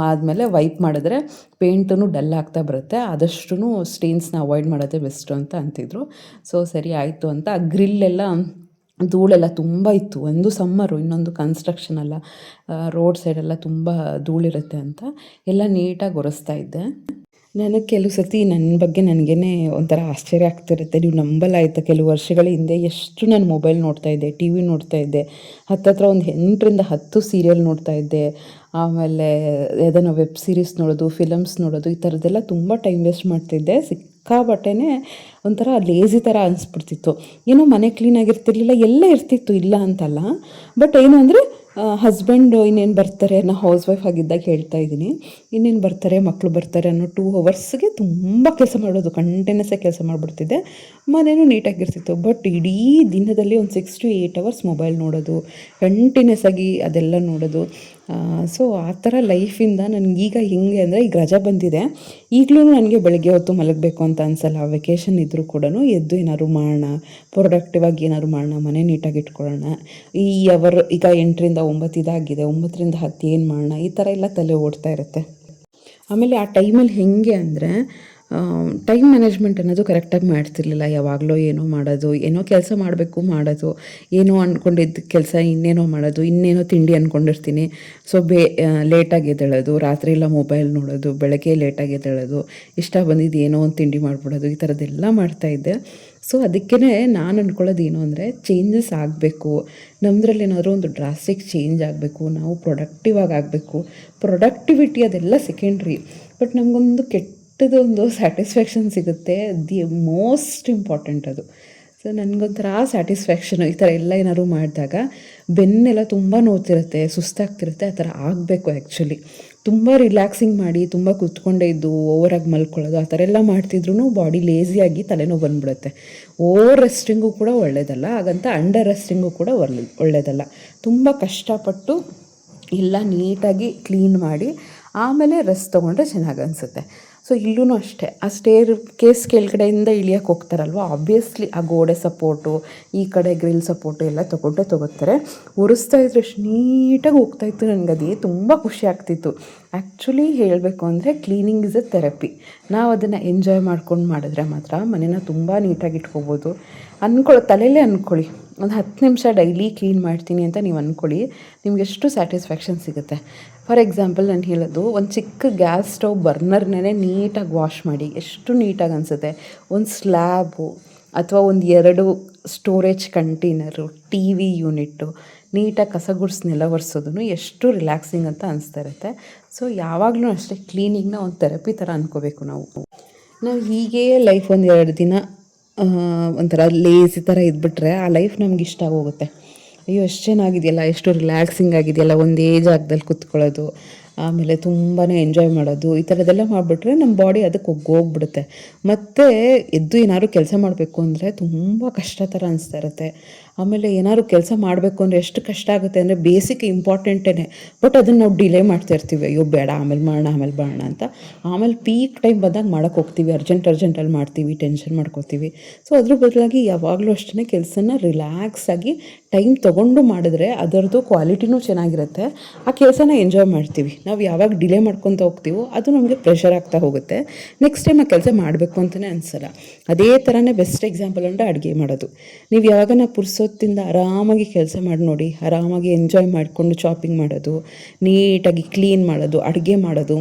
ಆದಮೇಲೆ ವೈಪ್ ಮಾಡಿದ್ರೆ ಪೇಂಟೂ ಡಲ್ ಆಗ್ತಾ ಬರುತ್ತೆ, ಆದಷ್ಟು ಸ್ಟೇನ್ಸ್ನ ಅವಾಯ್ಡ್ ಮಾಡೋದೇ ಬೆಸ್ಟು ಅಂತ ಅಂತಿದ್ರು. ಸೊ ಸರಿ ಆಯಿತು ಅಂತ ಆ ಗ್ರಿಲ್ಲೆಲ್ಲ ಧೂಳೆಲ್ಲ ತುಂಬ ಇತ್ತು. ಒಂದು ಸಮ್ಮರು, ಇನ್ನೊಂದು ಕನ್ಸ್ಟ್ರಕ್ಷನ್ ಅಲ್ಲ, ರೋಡ್ ಸೈಡೆಲ್ಲ ತುಂಬ ಧೂಳಿರುತ್ತೆ ಅಂತ ಎಲ್ಲ ನೀಟಾಗಿ ಒರೆಸ್ತಾ ಇದ್ದೆ. ನನಗೆ ಕೆಲವು ಸತಿ ನನ್ನ ಬಗ್ಗೆ ನನಗೇ ಒಂಥರ ಆಶ್ಚರ್ಯ ಆಗ್ತಿರುತ್ತೆ. ನೀವು ನಂಬಲ್ಲ ಆಯಿತಾ, ಕೆಲವು ವರ್ಷಗಳ ಹಿಂದೆ ಎಷ್ಟು ನಾನು ಮೊಬೈಲ್ ನೋಡ್ತಾಯಿದ್ದೆ, ಟಿ ವಿ ನೋಡ್ತಾಯಿದ್ದೆ, ಹತ್ತತ್ರ ಒಂದು 8-10 ಸೀರಿಯಲ್ ನೋಡ್ತಾಯಿದ್ದೆ. ಆಮೇಲೆ ಯಾವ್ದಾನ ವೆಬ್ ಸೀರೀಸ್ ನೋಡೋದು, ಫಿಲಮ್ಸ್ ನೋಡೋದು, ಈ ಥರದ್ದೆಲ್ಲ ತುಂಬ ಟೈಮ್ ವೇಸ್ಟ್ ಮಾಡ್ತಿದ್ದೆ. ಸಿಕ್ಕಾಬಟ್ಟೆನೇ ಒಂಥರ ಲೇಝಿ ಥರ ಅನಿಸ್ಬಿಡ್ತಿತ್ತು. ಏನೋ ಮನೆ ಕ್ಲೀನಾಗಿರ್ತಿರ್ಲಿಲ್ಲ, ಎಲ್ಲ ಇರ್ತಿತ್ತು, ಇಲ್ಲ ಅಂತಲ್ಲ. ಬಟ್ ಏನು ಅಂದರೆ ಹಸ್ಬೆಂಡು ಇನ್ನೇನು ಬರ್ತಾರೆ, ನಾನು ಹೌಸ್ ವೈಫ್ ಆಗಿದ್ದಾಗ ಹೇಳ್ತಾ ಇದ್ದೀನಿ, ಇನ್ನೇನು ಬರ್ತಾರೆ, ಮಕ್ಕಳು ಬರ್ತಾರೆ ಅನ್ನೋ 2 ಅವರ್ಸ್ಗೆ ತುಂಬ ಕೆಲಸ ಮಾಡೋದು, ಕಂಟಿನ್ಯೂಸ್ಸಾಗಿ ಕೆಲಸ ಮಾಡಿಬಿಡ್ತಿದ್ದೆ. ಮನೇನೂ ನೀಟಾಗಿರ್ತಿತ್ತು. ಬಟ್ ಇಡೀ ದಿನದಲ್ಲಿ ಒಂದು 6-8 ಅವರ್ಸ್ ಮೊಬೈಲ್ ನೋಡೋದು, ಕಂಟಿನ್ಯೂಸ್ಸಾಗಿ ಅದೆಲ್ಲ ನೋಡೋದು. ಸೊ ಆ ಥರ ಲೈಫಿಂದ ನನಗೀಗ ಹೆಂಗೆ ಅಂದರೆ, ಈಗ ರಜಾ ಬಂದಿದೆ, ಈಗಲೂ ನನಗೆ ಬೆಳಗ್ಗೆ ಹೊತ್ತು ಮಲಗಬೇಕು ಅಂತ ಅನಿಸಲ್ಲ. ವೆಕೇಷನ್ ಇದ್ದರೂ ಕೂಡ ಎದ್ದು ಏನಾದ್ರು ಮಾಡೋಣ, ಪ್ರೊಡಕ್ಟಿವ್ ಆಗಿ ಏನಾದ್ರು ಮಾಡೋಣ, ಮನೆ ನೀಟಾಗಿ ಇಟ್ಕೊಳ್ಳೋಣ, ಈ ಈಗ 8-9 ಇದಾಗಿದೆ, 9-10 ಏನು ಮಾಡೋಣ, ಈ ಥರ ಎಲ್ಲ ತಲೆ ಓಡ್ತಾ ಇರುತ್ತೆ. ಆಮೇಲೆ ಆ ಟೈಮಲ್ಲಿ ಹೆಂಗೆ ಅಂದರೆ, ಟೈಮ್ ಮ್ಯಾನೇಜ್ಮೆಂಟ್ ಅನ್ನೋದು ಕರೆಕ್ಟಾಗಿ ಮಾಡ್ತಿರ್ಲಿಲ್ಲ. ಯಾವಾಗಲೋ ಏನೋ ಮಾಡೋದು, ಏನೋ ಕೆಲಸ ಮಾಡಬೇಕು ಮಾಡೋದು, ಏನೋ ಅಂದ್ಕೊಂಡಿದ್ದ ಕೆಲಸ ಇನ್ನೇನೋ ಮಾಡೋದು, ಇನ್ನೇನೋ ತಿಂಡಿ ಅಂದ್ಕೊಂಡಿರ್ತೀನಿ. ಸೊ ಲೇಟಾಗಿ ಎದ್ದೇಳೋದು, ರಾತ್ರಿ ಎಲ್ಲ ಮೊಬೈಲ್ ನೋಡೋದು, ಬೆಳಗ್ಗೆ ಲೇಟಾಗಿ ಎದ್ದೇಳೋದು, ಇಷ್ಟ ಬಂದಿದ್ದು ಏನೋ ಒಂದು ತಿಂಡಿ ಮಾಡಿಬಿಡೋದು, ಈ ಥರದ್ದೆಲ್ಲ ಮಾಡ್ತಾಯಿದ್ದೆ. ಸೊ ಅದಕ್ಕೇ ನಾನು ಅಂದ್ಕೊಳ್ಳೋದು ಏನು ಅಂದರೆ, ಚೇಂಜಸ್ ಆಗಬೇಕು, ನಮ್ಮದ್ರಲ್ಲಿ ಏನಾದರೂ ಒಂದು ಡ್ರಾಸ್ಟಿಕ್ ಚೇಂಜ್ ಆಗಬೇಕು, ನಾವು ಪ್ರೊಡಕ್ಟಿವ್ ಆಗಬೇಕು. ಪ್ರೊಡಕ್ಟಿವಿಟಿ ಅದೆಲ್ಲ ಸೆಕೆಂಡ್ರಿ, ಬಟ್ ನಮಗೊಂದು ಕೆಟ್ಟದೊಂದು ಸ್ಯಾಟಿಸ್ಫ್ಯಾಕ್ಷನ್ ಸಿಗುತ್ತೆ, ದಿ ಮೋಸ್ಟ್ ಇಂಪಾರ್ಟೆಂಟ್ ಅದು. ಸೊ ನನಗೊಂಥರ ಸ್ಯಾಟಿಸ್ಫ್ಯಾಕ್ಷನು ಈ ಥರ ಎಲ್ಲ ಏನಾದ್ರು ಮಾಡಿದಾಗ. ಬೆನ್ನೆಲ್ಲ ತುಂಬ ನೋವ್ತಿರುತ್ತೆ, ಸುಸ್ತಾಗ್ತಿರುತ್ತೆ, ಆ ಥರ ಆಗಬೇಕು ಆ್ಯಕ್ಚುಲಿ. ತುಂಬ ರಿಲ್ಯಾಕ್ಸಿಂಗ್ ಮಾಡಿ ತುಂಬ ಕೂತ್ಕೊಂಡೇ ಇದ್ದು ಓವರಾಗಿ ಮಲ್ಕೊಳ್ಳೋದು ಆ ಥರ ಎಲ್ಲ ಮಾಡ್ತಿದ್ರು ಬಾಡಿ ಲೇಸಿಯಾಗಿ ತಲೆನೋವು ಬಂದುಬಿಡುತ್ತೆ. ಓವರ್ ರೆಸ್ಟಿಂಗು ಕೂಡ ಒಳ್ಳೆಯದಲ್ಲ, ಹಾಗಂತ ಅಂಡರ್ ರೆಸ್ಟಿಂಗು ಕೂಡ ಒಳ್ಳೆಯದಲ್ಲ. ತುಂಬ ಕಷ್ಟಪಟ್ಟು ಎಲ್ಲ ನೀಟಾಗಿ ಕ್ಲೀನ್ ಮಾಡಿ ಆಮೇಲೆ ರೆಸ್ಟ್ ತೊಗೊಂಡ್ರೆ ಚೆನ್ನಾಗಿ ಅನಿಸುತ್ತೆ. ಸೊ ಇಲ್ಲೂ ಅಷ್ಟೇ, ಆ ಸ್ಟೇರ್ ಕೇಸ್ ಕೆಳಗಡೆಯಿಂದ ಇಳಿಯೋಕ್ಕೆ ಹೋಗ್ತಾರಲ್ವ, ಆಬ್ವಿಯಸ್ಲಿ ಆ ಗೋಡೆ ಸಪೋರ್ಟು, ಈ ಕಡೆ ಗ್ರಿಲ್ ಸಪೋರ್ಟು ಎಲ್ಲ ತೊಗೋತಾರೆ. ಒರೆಸ್ತಾ ಇದ್ರೆ ಎಷ್ಟು ನೀಟಾಗಿ ಹೋಗ್ತಾಯಿತ್ತು. ನನಗೆ ಅದೇ ತುಂಬ ಖುಷಿ ಆಗ್ತಿತ್ತು. ಆ್ಯಕ್ಚುಲಿ ಹೇಳಬೇಕು ಅಂದರೆ ಕ್ಲೀನಿಂಗ್ ಇಸ್ ಎ ಥೆರಪಿ. ನಾವು ಅದನ್ನು ಎಂಜಾಯ್ ಮಾಡ್ಕೊಂಡು ಮಾಡಿದ್ರೆ ಮಾತ್ರ ಮನೇನ ತುಂಬ ನೀಟಾಗಿ ಇಟ್ಕೋಬೋದು. ತಲೆಯಲ್ಲೇ ಅಂದ್ಕೊಳ್ಳಿ, ಒಂದು 10 ನಿಮಿಷ ಡೈಲಿ ಕ್ಲೀನ್ ಮಾಡ್ತೀನಿ ಅಂತ ನೀವು ಅಂದ್ಕೊಳ್ಳಿ, ನಿಮ್ಗೆ ಎಷ್ಟು ಸ್ಯಾಟಿಸ್ಫ್ಯಾಕ್ಷನ್ ಸಿಗುತ್ತೆ. ಫಾರ್ ಎಕ್ಸಾಂಪಲ್ ನಾನು ಹೇಳೋದು, ಒಂದು ಚಿಕ್ಕ ಗ್ಯಾಸ್ ಸ್ಟವ್ ಬರ್ನರ್ನೇ ನೀಟಾಗಿ ವಾಶ್ ಮಾಡಿ ಎಷ್ಟು ನೀಟಾಗಿ ಅನಿಸುತ್ತೆ. ಒಂದು ಸ್ಲ್ಯಾಬು ಅಥವಾ ಒಂದು 2 storage container, T V unit ನೀಟಾಗಿ ಕಸ ಗುಡಿಸ್ನೆಲ್ಲ ಒರೆಸೋದು ಎಷ್ಟು ರಿಲ್ಯಾಕ್ಸಿಂಗ್ ಅಂತ ಅನಿಸ್ತಾ ಇರುತ್ತೆ. ಸೊ ಯಾವಾಗಲೂ ಅಷ್ಟೇ ಕ್ಲೀನಿಂಗ್ನ ಒಂದು ಥೆರಪಿ ಥರ ಅಂದ್ಕೋಬೇಕು ನಾವು ಹೀಗೇ ಲೈಫ್ ಒಂದು 2 ದಿನ ಒಂಥರ ಲೇಸಿ ಥರ ಇದ್ಬಿಟ್ರೆ ಆ ಲೈಫ್ ನಮ್ಗೆ ಇಷ್ಟ ಆಗೋಗುತ್ತೆ. ಅಯ್ಯೋ ಎಷ್ಟು ಚೆನ್ನಾಗಿದೆಯಲ್ಲ, ಎಷ್ಟು ರಿಲ್ಯಾಕ್ಸಿಂಗ್ ಆಗಿದೆಯಲ್ಲ, ಒಂದೇ ಜಾಗದಲ್ಲಿ ಕೂತ್ಕೊಳ್ಳೋದು, ಆಮೇಲೆ ತುಂಬಾ ಎಂಜಾಯ್ ಮಾಡೋದು, ಈ ಥರದ್ದೆಲ್ಲ ಮಾಡಿಬಿಟ್ರೆ ನಮ್ಮ ಬಾಡಿ ಅದಕ್ಕೆ ಹೋಗ್ಬಿಡುತ್ತೆ. ಮತ್ತು ಎದ್ದು ಏನಾದ್ರು ಕೆಲಸ ಮಾಡಬೇಕು ಅಂದರೆ ತುಂಬ ಕಷ್ಟ ಥರ ಅನಿಸ್ತಾ ಇರುತ್ತೆ. ಆಮೇಲೆ ಏನಾದ್ರು ಕೆಲಸ ಮಾಡಬೇಕು ಅಂದರೆ ಎಷ್ಟು ಕಷ್ಟ ಆಗುತ್ತೆ ಅಂದರೆ ಬೇಸಿಕ್ ಇಂಪಾರ್ಟೆಂಟೇ, ಬಟ್ ಅದನ್ನು ನಾವು ಡಿಲೇ ಮಾಡ್ತಾ ಇರ್ತೀವಿ. ಅಯ್ಯೋ ಬೇಡ ಆಮೇಲೆ ಮಾಡೋಣ ಅಂತ. ಆಮೇಲೆ ಪೀಕ್ ಟೈಮ್ ಬಂದಾಗ ಮಾಡೋಕ್ಕೆ ಹೋಗ್ತೀವಿ, ಅರ್ಜೆಂಟಲ್ಲಿ ಮಾಡ್ತೀವಿ, ಟೆನ್ಷನ್ ಮಾಡ್ಕೋತೀವಿ. ಸೊ ಅದ್ರ ಬದಲಾಗಿ ಯಾವಾಗಲೂ ಅಷ್ಟೇ ಕೆಲಸನ ರಿಲ್ಯಾಕ್ಸಾಗಿ ಟೈಮ್ ತೊಗೊಂಡು ಮಾಡಿದ್ರೆ ಅದರದ್ದು ಕ್ವಾಲಿಟಿನೂ ಚೆನ್ನಾಗಿರುತ್ತೆ, ಆ ಕೆಲಸನ ಎಂಜಾಯ್ ಮಾಡ್ತೀವಿ. ನಾವು ಯಾವಾಗ ಡಿಲೇ ಮಾಡ್ಕೊತ ಹೋಗ್ತೀವೋ ಅದು ನಮಗೆ ಪ್ರೆಷರ್ ಆಗ್ತಾ ಹೋಗುತ್ತೆ, ನೆಕ್ಸ್ಟ್ ಟೈಮ್ ಆ ಕೆಲಸ ಮಾಡಬೇಕು ಅಂತಲೇ ಅನಿಸಲ್ಲ. ಅದೇ ಥರನೇ ಬೆಸ್ಟ್ ಎಕ್ಸಾಂಪಲ್ ಅಂದರೆ ಅಡುಗೆ ಮಾಡೋದು. ನೀವು ಯಾವಾಗ ಪುರ್ಸೊತ್ತಿಂದ ಆರಾಮಾಗಿ ಕೆಲಸ ಮಾಡಿ ನೋಡಿ, ಆರಾಮಾಗಿ ಎಂಜಾಯ್ ಮಾಡಿಕೊಂಡು ಚಾಪಿಂಗ್ ಮಾಡೋದು, ನೀಟಾಗಿ ಕ್ಲೀನ್ ಮಾಡೋದು, ಅಡುಗೆ ಮಾಡೋದು,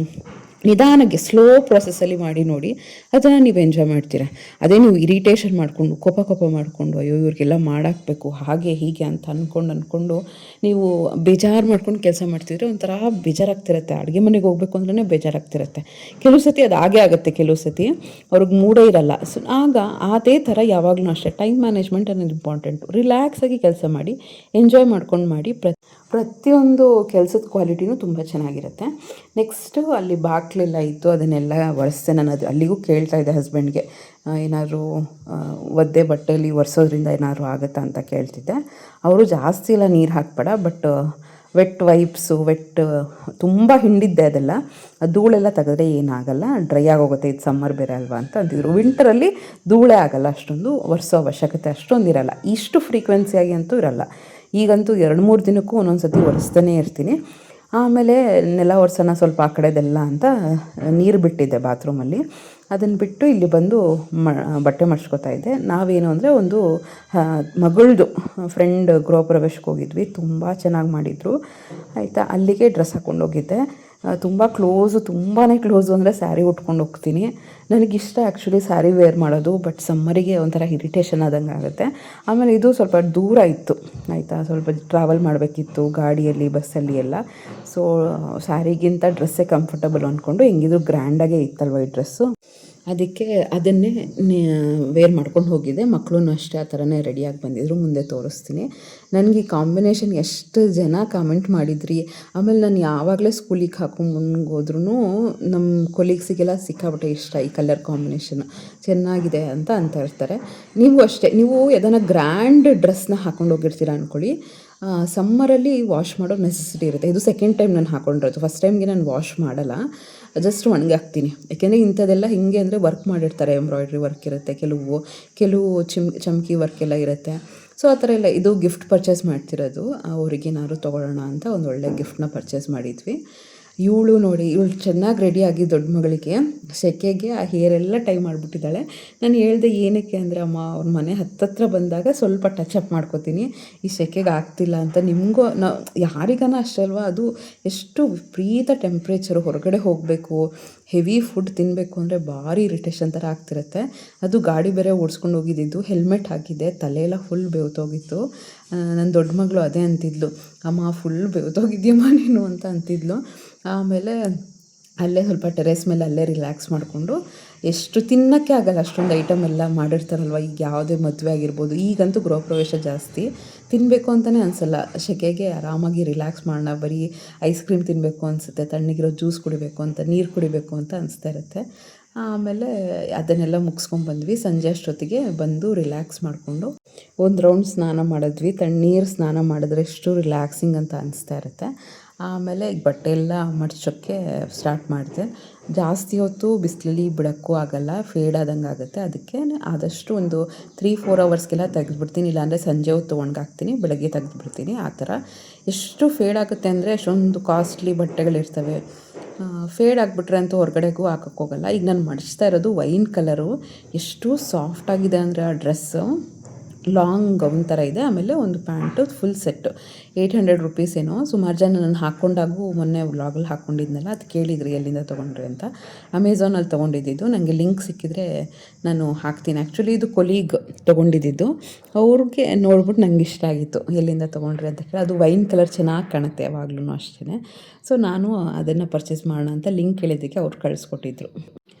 ನಿಧಾನಕ್ಕೆ ಸ್ಲೋ ಪ್ರಾಸೆಸ್ಸಲ್ಲಿ ಮಾಡಿ ನೋಡಿ, ಅದನ್ನು ನೀವು ಎಂಜಾಯ್ ಮಾಡ್ತೀರ. ಅದೇ ನೀವು ಇರಿಟೇಷನ್ ಮಾಡಿಕೊಂಡು ಕೋಪ ಮಾಡಿಕೊಂಡು ಅಯ್ಯೋ ಇವ್ರಿಗೆಲ್ಲ ಮಾಡಾಕಬೇಕು ಹಾಗೆ ಹೀಗೆ ಅಂತ ಅಂದ್ಕೊಂಡು ನೀವು ಬೇಜಾರು ಮಾಡ್ಕೊಂಡು ಕೆಲಸ ಮಾಡ್ತಿದ್ರೆ ಒಂಥರ ಬೇಜಾರಾಗ್ತಿರುತ್ತೆ. ಅಡುಗೆ ಮನೆಗೆ ಹೋಗ್ಬೇಕು ಅಂದ್ರೆ ಬೇಜಾರಾಗ್ತಿರುತ್ತೆ. ಕೆಲವು ಸತಿ ಅದು ಹಾಗೇ ಆಗುತ್ತೆ, ಕೆಲವು ಸತಿ ಅವ್ರಿಗೆ ಮೂಡೇ ಇರಲ್ಲ. ಸೊ ಆಗ ಅದೇ ಥರ ಯಾವಾಗಲೂ ಅಷ್ಟೇ ಟೈಮ್ ಮ್ಯಾನೇಜ್ಮೆಂಟ್ ಅನ್ನೋದು ಇಂಪಾರ್ಟೆಂಟು. ರಿಲ್ಯಾಕ್ಸಾಗಿ ಕೆಲಸ ಮಾಡಿ, ಎಂಜಾಯ್ ಮಾಡ್ಕೊಂಡು ಮಾಡಿ, ಪ್ರತಿಯೊಂದು ಕೆಲಸದ ಕ್ವಾಲಿಟಿನೂ ತುಂಬ ಚೆನ್ನಾಗಿರುತ್ತೆ. ನೆಕ್ಸ್ಟು ಅಲ್ಲಿ ಬಾಗಿಲೆಲ್ಲ ಇತ್ತು, ಅದನ್ನೆಲ್ಲ ಒರೆಸ್ದೆ. ನಾನು ಅಲ್ಲಿಗೂ ಕೇಳ್ತಾ ಇದ್ದೆ ಹಸ್ಬೆಂಡ್ಗೆ, ಏನಾದರೂ ಒದ್ದೆ ಬಟ್ಟೆಯಲ್ಲಿ ಒರೆಸೋದ್ರಿಂದ ಏನಾದರೂ ಆಗುತ್ತಾ ಅಂತ ಕೇಳ್ತಿದ್ದೆ. ಅವರು ಜಾಸ್ತಿ ಎಲ್ಲ ನೀರು ಹಾಕಬೇಡ, ಬಟ್ ವೆಟ್ ವೈಪ್ಸು, ತುಂಬ ಹಿಂಡಿದ್ದೆ ಅದೆಲ್ಲ, ಧೂಳೆಲ್ಲ ತೆಗೆದ್ರೆ ಏನಾಗಲ್ಲ, ಡ್ರೈ ಆಗೋಗುತ್ತೆ, ಇದು ಸಮ್ಮರ್ ಬೇರೆ ಅಲ್ವಾ ಅಂತ ಅಂತಿದ್ರು. ವಿಂಟರಲ್ಲಿ ಧೂಳೇ ಆಗಲ್ಲ, ಅಷ್ಟೊಂದು ಒರೆಸೋ ಅವಶ್ಯಕತೆ ಅಷ್ಟೊಂದು ಇರಲ್ಲ, ಇಷ್ಟು ಫ್ರೀಕ್ವೆನ್ಸಿಯಾಗಿ ಅಂತೂ ಇರಲ್ಲ. ಈಗಂತೂ 2-3 ದಿನಕ್ಕೂ ಒಂದೊಂದು ಸತಿ ಒರೆಸ್ತಾನೇ ಇರ್ತೀನಿ. ಆಮೇಲೆ ನೆಲ ಒರೆಸೋಣ ಸ್ವಲ್ಪ ಆ ಕಡೆದೆಲ್ಲ ಅಂತ ನೀರು ಬಿಟ್ಟಿದ್ದೆ ಬಾತ್ರೂಮಲ್ಲಿ, ಅದನ್ನು ಬಿಟ್ಟು ಇಲ್ಲಿ ಬಂದು ಬಟ್ಟೆ ಮಡ್ಚ್ಕೋತಾ ಇದ್ದೆ. ನಾವೇನು ಅಂದರೆ ಒಂದು ಮಗಳದು ಫ್ರೆಂಡ್ ಗೃಹ ಪ್ರವೇಶಕ್ಕೆ ಹೋಗಿದ್ವಿ, ತುಂಬ ಚೆನ್ನಾಗಿ ಮಾಡಿದರು ಆಯಿತಾ. ಅಲ್ಲಿಗೆ ಡ್ರೆಸ್ ಹಾಕ್ಕೊಂಡು ಹೋಗಿದ್ದೆ. ತುಂಬ ತುಂಬಾ ಕ್ಲೋಸು ಅಂದರೆ ಸ್ಯಾರಿ ಉಟ್ಕೊಂಡು ಹೋಗ್ತೀನಿ. ನನಗಿಷ್ಟ ಆ್ಯಕ್ಚುಲಿ ಸ್ಯಾರಿ ವೇರ್ ಮಾಡೋದು, ಬಟ್ ಸಮ್ಮರಿಗೆ ಒಂಥರ ಇರಿಟೇಷನ್ ಆದಂಗೆ ಆಗುತ್ತೆ. ಆಮೇಲೆ ಇದು ಸ್ವಲ್ಪ ದೂರ ಇತ್ತು ಆಯಿತಾ, ಸ್ವಲ್ಪ ಟ್ರಾವೆಲ್ ಮಾಡಬೇಕಿತ್ತು ಗಾಡಿಯಲ್ಲಿ, ಬಸ್ಸಲ್ಲಿ ಎಲ್ಲ. ಸೊ ಸ್ಯಾರಿಗಿಂತ ಡ್ರೆಸ್ಸೇ ಕಂಫರ್ಟಬಲ್ ಅಂದ್ಕೊಂಡು, ಹೆಂಗಿದ್ರು ಗ್ರ್ಯಾಂಡಾಗೇ ಇತ್ತಲ್ವ ಈ ಡ್ರೆಸ್ಸು, ಅದಕ್ಕೆ ಅದನ್ನೇ ವೇರ್ ಮಾಡ್ಕೊಂಡು ಹೋಗಿದ್ದೆ. ಮಕ್ಕಳು ಅಷ್ಟೇ ಆ ಥರನೇ ರೆಡಿಯಾಗಿ ಬಂದಿದ್ರು, ಮುಂದೆ ತೋರಿಸ್ತೀನಿ. ನನಗೆ ಈ ಕಾಂಬಿನೇಷನ್ ಎಷ್ಟು ಜನ ಕಾಮೆಂಟ್ ಮಾಡಿದ್ರಿ. ಆಮೇಲೆ ನಾನು ಯಾವಾಗಲೇ ಸ್ಕೂಲಿಗೆ ಹಾಕೊಂಡ್ಬಂದೋದ್ರೂ ನಮ್ಮ ಕೊಲೀಗ್ಸಿಗೆಲ್ಲ ಸಿಕ್ಕಾಬಿಟ್ಟೆ ಇಷ್ಟ ಈ ಕಲರ್ ಕಾಂಬಿನೇಷನ್ ಚೆನ್ನಾಗಿದೆ ಅಂತ ಇರ್ತಾರೆ. ನೀವು ಅಷ್ಟೇ, ನೀವು ಯಾವ್ದಾನ ಗ್ರ್ಯಾಂಡ್ ಡ್ರೆಸ್ನ ಹಾಕೊಂಡು ಹೋಗಿರ್ತೀರ ಅಂದ್ಕೊಳ್ಳಿ, ಸಮ್ಮರಲ್ಲಿ ವಾಶ್ ಮಾಡೋ ನೆಸೆಸಿಟಿ ಇರುತ್ತೆ. ಇದು ಸೆಕೆಂಡ್ ಟೈಮ್ ನಾನು ಹಾಕೊಂಡಿರೋದು, ಫಸ್ಟ್ ಟೈಮ್ಗೆ ನಾನು ವಾಶ್ ಮಾಡಲ್ಲ, ಜಸ್ಟ್ ಒಣಗಿ ಹಾಕ್ತೀನಿ. ಯಾಕೆಂದರೆ ಇಂಥದ್ದೆಲ್ಲ ಹಿಂಗೆ ಅಂದರೆ ವರ್ಕ್ ಮಾಡಿರ್ತಾರೆ, ಎಂಬ್ರಾಯ್ಡ್ರಿ ವರ್ಕ್ ಇರುತ್ತೆ, ಕೆಲವು ಚಮ್ಕಿ ವರ್ಕ್ ಎಲ್ಲ ಇರುತ್ತೆ. ಸೊ ಆ ಥರ ಎಲ್ಲ ಇದು ಗಿಫ್ಟ್ ಪರ್ಚೇಸ್ ಮಾಡ್ತಿರೋದು, ಅವ್ರಿಗೇನಾದ್ರು ತೊಗೊಳ್ಳೋಣ ಅಂತ ಒಂದು ಒಳ್ಳೆ ಗಿಫ್ಟ್ನ ಪರ್ಚೇಸ್ ಮಾಡಿದ್ವಿ. ಇವಳು ನೋಡಿ, ಇವಳು ಚೆನ್ನಾಗಿ ರೆಡಿಯಾಗಿ ದೊಡ್ಡ ಮಗಳಿಗೆ ಸೆಕೆಗೆ ಆ ಹೇರೆಲ್ಲ ಟೈ ಮಾಡಿಬಿಟ್ಟಿದ್ದಾಳೆ. ನಾನು ಹೇಳಿದೆ ಏನಕ್ಕೆ ಅಂದರೆ, ಅಮ್ಮ ಅವ್ರ ಮನೆ ಹತ್ತತ್ರ ಬಂದಾಗ ಸ್ವಲ್ಪ ಟಚಪ್ ಮಾಡ್ಕೋತೀನಿ, ಈ ಸೆಕೆಗೆ ಆಗ್ತಿಲ್ಲ ಅಂತ. ನಿಮಗೂ ಯಾರಿಗಾನ ಅಷ್ಟೇ ಅಲ್ವಾ, ಅದು ಎಷ್ಟು ವಿಪರೀತ ಟೆಂಪ್ರೇಚರು, ಹೊರಗಡೆ ಹೋಗಬೇಕು, ಹೆವಿ ಫುಡ್ ತಿನ್ನಬೇಕು ಅಂದರೆ ಭಾರಿ ಇರಿಟೇಷನ್ ಥರ ಆಗ್ತಿರುತ್ತೆ. ಅದು ಗಾಡಿ ಬೇರೆ ಓಡಿಸ್ಕೊಂಡು ಹೋಗಿದ್ದು, ಹೆಲ್ಮೆಟ್ ಹಾಕಿದ್ದೆ, ತಲೆಯೆಲ್ಲ ಫುಲ್ ಬೆವ್ತೋಗಿತ್ತು. ನನ್ನ ದೊಡ್ಡ ಮಗಳು ಅದೇ ಅಂತಿದ್ಲು, ಅಮ್ಮ ಫುಲ್ ಬೆವ್ತೋಗಿದ್ಯಮ್ಮ ನೀನು ಅಂತ ಅಂತಿದ್ಲು. ಆಮೇಲೆ ಅಲ್ಲೇ ಸ್ವಲ್ಪ ಟೆರೇಸ್ ಮೇಲೆ ಅಲ್ಲೇ ರಿಲ್ಯಾಕ್ಸ್ ಮಾಡಿಕೊಂಡು ಎಷ್ಟು ತಿನ್ನೋಕ್ಕೆ ಆಗಲ್ಲ ಅಷ್ಟೊಂದು ಐಟಮ್ ಎಲ್ಲ ಮಾಡಿರ್ತಾರಲ್ವ. ಈಗ ಯಾವುದೇ ಮದುವೆ ಆಗಿರ್ಬೋದು, ಈಗಂತೂ ಗೃಹ ಪ್ರವೇಶ ಜಾಸ್ತಿ, ತಿನ್ನಬೇಕು ಅಂತಲೇ ಅನಿಸಲ್ಲ. ಸೆಕೆಗೆ ಆರಾಮಾಗಿ ರಿಲ್ಯಾಕ್ಸ್ ಮಾಡೋಣ, ಬರೀ ಐಸ್ ಕ್ರೀಮ್ ತಿನ್ನಬೇಕು ಅನಿಸುತ್ತೆ, ತಣ್ಣಗಿರೋ ಜ್ಯೂಸ್ ಕುಡಿಬೇಕು ಅಂತ, ನೀರು ಕುಡಿಬೇಕು ಅಂತ ಅನಿಸ್ತಾ ಇರುತ್ತೆ. ಆಮೇಲೆ ಅದನ್ನೆಲ್ಲ ಮುಗಿಸ್ಕೊಂಡ್ಬಂದ್ವಿ. ಸಂಜೆ ಅಷ್ಟೊತ್ತಿಗೆ ಬಂದು ರಿಲ್ಯಾಕ್ಸ್ ಮಾಡಿಕೊಂಡು ಒಂದು ರೌಂಡ್ ಸ್ನಾನ ಮಾಡಿದ್ವಿ. ತಣ್ಣೀರು ಸ್ನಾನ ಮಾಡಿದ್ರೆ ಎಷ್ಟು ರಿಲ್ಯಾಕ್ಸಿಂಗ್ ಅಂತ ಅನಿಸ್ತಾ ಇರುತ್ತೆ. ಆಮೇಲೆ ಈಗ ಬಟ್ಟೆ ಎಲ್ಲ ಮಡ್ಚೋಕ್ಕೆ ಸ್ಟಾರ್ಟ್ ಮಾಡಿದೆ. ಜಾಸ್ತಿ ಹೊತ್ತು ಬಿಸಿಲಲ್ಲಿ ಬಿಡೋಕ್ಕೂ ಆಗೋಲ್ಲ, ಫೇಡ್ ಆದಂಗೆ ಆಗುತ್ತೆ. ಅದಕ್ಕೆ ಆದಷ್ಟು ಒಂದು 3-4 ಅವರ್ಸ್ಗೆಲ್ಲ ತೆಗೆದುಬಿಡ್ತೀನಿ. ಇಲ್ಲಾಂದರೆ ಸಂಜೆ ಹೊತ್ತು ಒಣಗಾಕ್ತೀನಿ, ಬೆಳಗ್ಗೆ ತೆಗೆದುಬಿಡ್ತೀನಿ. ಆ ಥರ ಎಷ್ಟು ಫೇಡ್ ಆಗುತ್ತೆ ಅಂದರೆ ಅಷ್ಟೊಂದು ಕಾಸ್ಟ್ಲಿ ಬಟ್ಟೆಗಳಿರ್ತವೆ. ಫೇಡ್ ಆಗಿಬಿಟ್ರೆ ಅಂತೂ ಹೊರಗಡೆಗೂ ಹಾಕೋಕ್ಕೋಗಲ್ಲ. ಈಗ ನಾನು ಮಡಿಸ್ತಾ ಇರೋದು ವೈನ್ ಕಲರು. ಎಷ್ಟು ಸಾಫ್ಟಾಗಿದೆ ಅಂದರೆ ಆ ಡ್ರೆಸ್ಸು, ಲಾಂಗ್ ಗೌನ್ ಥರ ಇದೆ. ಆಮೇಲೆ ಒಂದು ಪ್ಯಾಂಟು ಫುಲ್ ಸೆಟ್ಟು 800 ರುಪೀಸ್ ಏನೋ. ಸುಮಾರು ಜನ ನಾನು ಹಾಕ್ಕೊಂಡಾಗೂ ಮೊನ್ನೆ ವ್ಲಾಗಲ್ಲಿ ಹಾಕ್ಕೊಂಡಿದ್ನಲ್ಲ, ಅದು ಕೇಳಿದ್ರಿ ಎಲ್ಲಿಂದ ತೊಗೊಂಡ್ರಿ ಅಂತ. ಅಮೆಝಾನಲ್ಲಿ ತೊಗೊಂಡಿದ್ದು. ನನಗೆ ಲಿಂಕ್ ಸಿಕ್ಕಿದ್ರೆ ನಾನು ಹಾಕ್ತೀನಿ. ಆ್ಯಕ್ಚುಲಿ ಇದು ಕೊಲೀಗ್ ತೊಗೊಂಡಿದ್ದು, ಅವ್ರಿಗೆ ನೋಡ್ಬಿಟ್ಟು ನಂಗೆ ಇಷ್ಟ ಆಗಿತ್ತು ಎಲ್ಲಿಂದ ತೊಗೊಂಡ್ರಿ ಅಂತ ಕೇಳಿ. ಅದು ವೈನ್ ಕಲರ್ ಚೆನ್ನಾಗಿ ಕಾಣುತ್ತೆ ಯಾವಾಗ್ಲೂ ಅಷ್ಟೇ. ಸೊ ನಾನು ಅದನ್ನು ಪರ್ಚೇಸ್ ಮಾಡೋಣ ಅಂತ ಲಿಂಕ್ ಕೇಳಿದ್ದಕ್ಕೆ ಅವ್ರು ಕಳಿಸ್ಕೊಟ್ಟಿದ್ರು.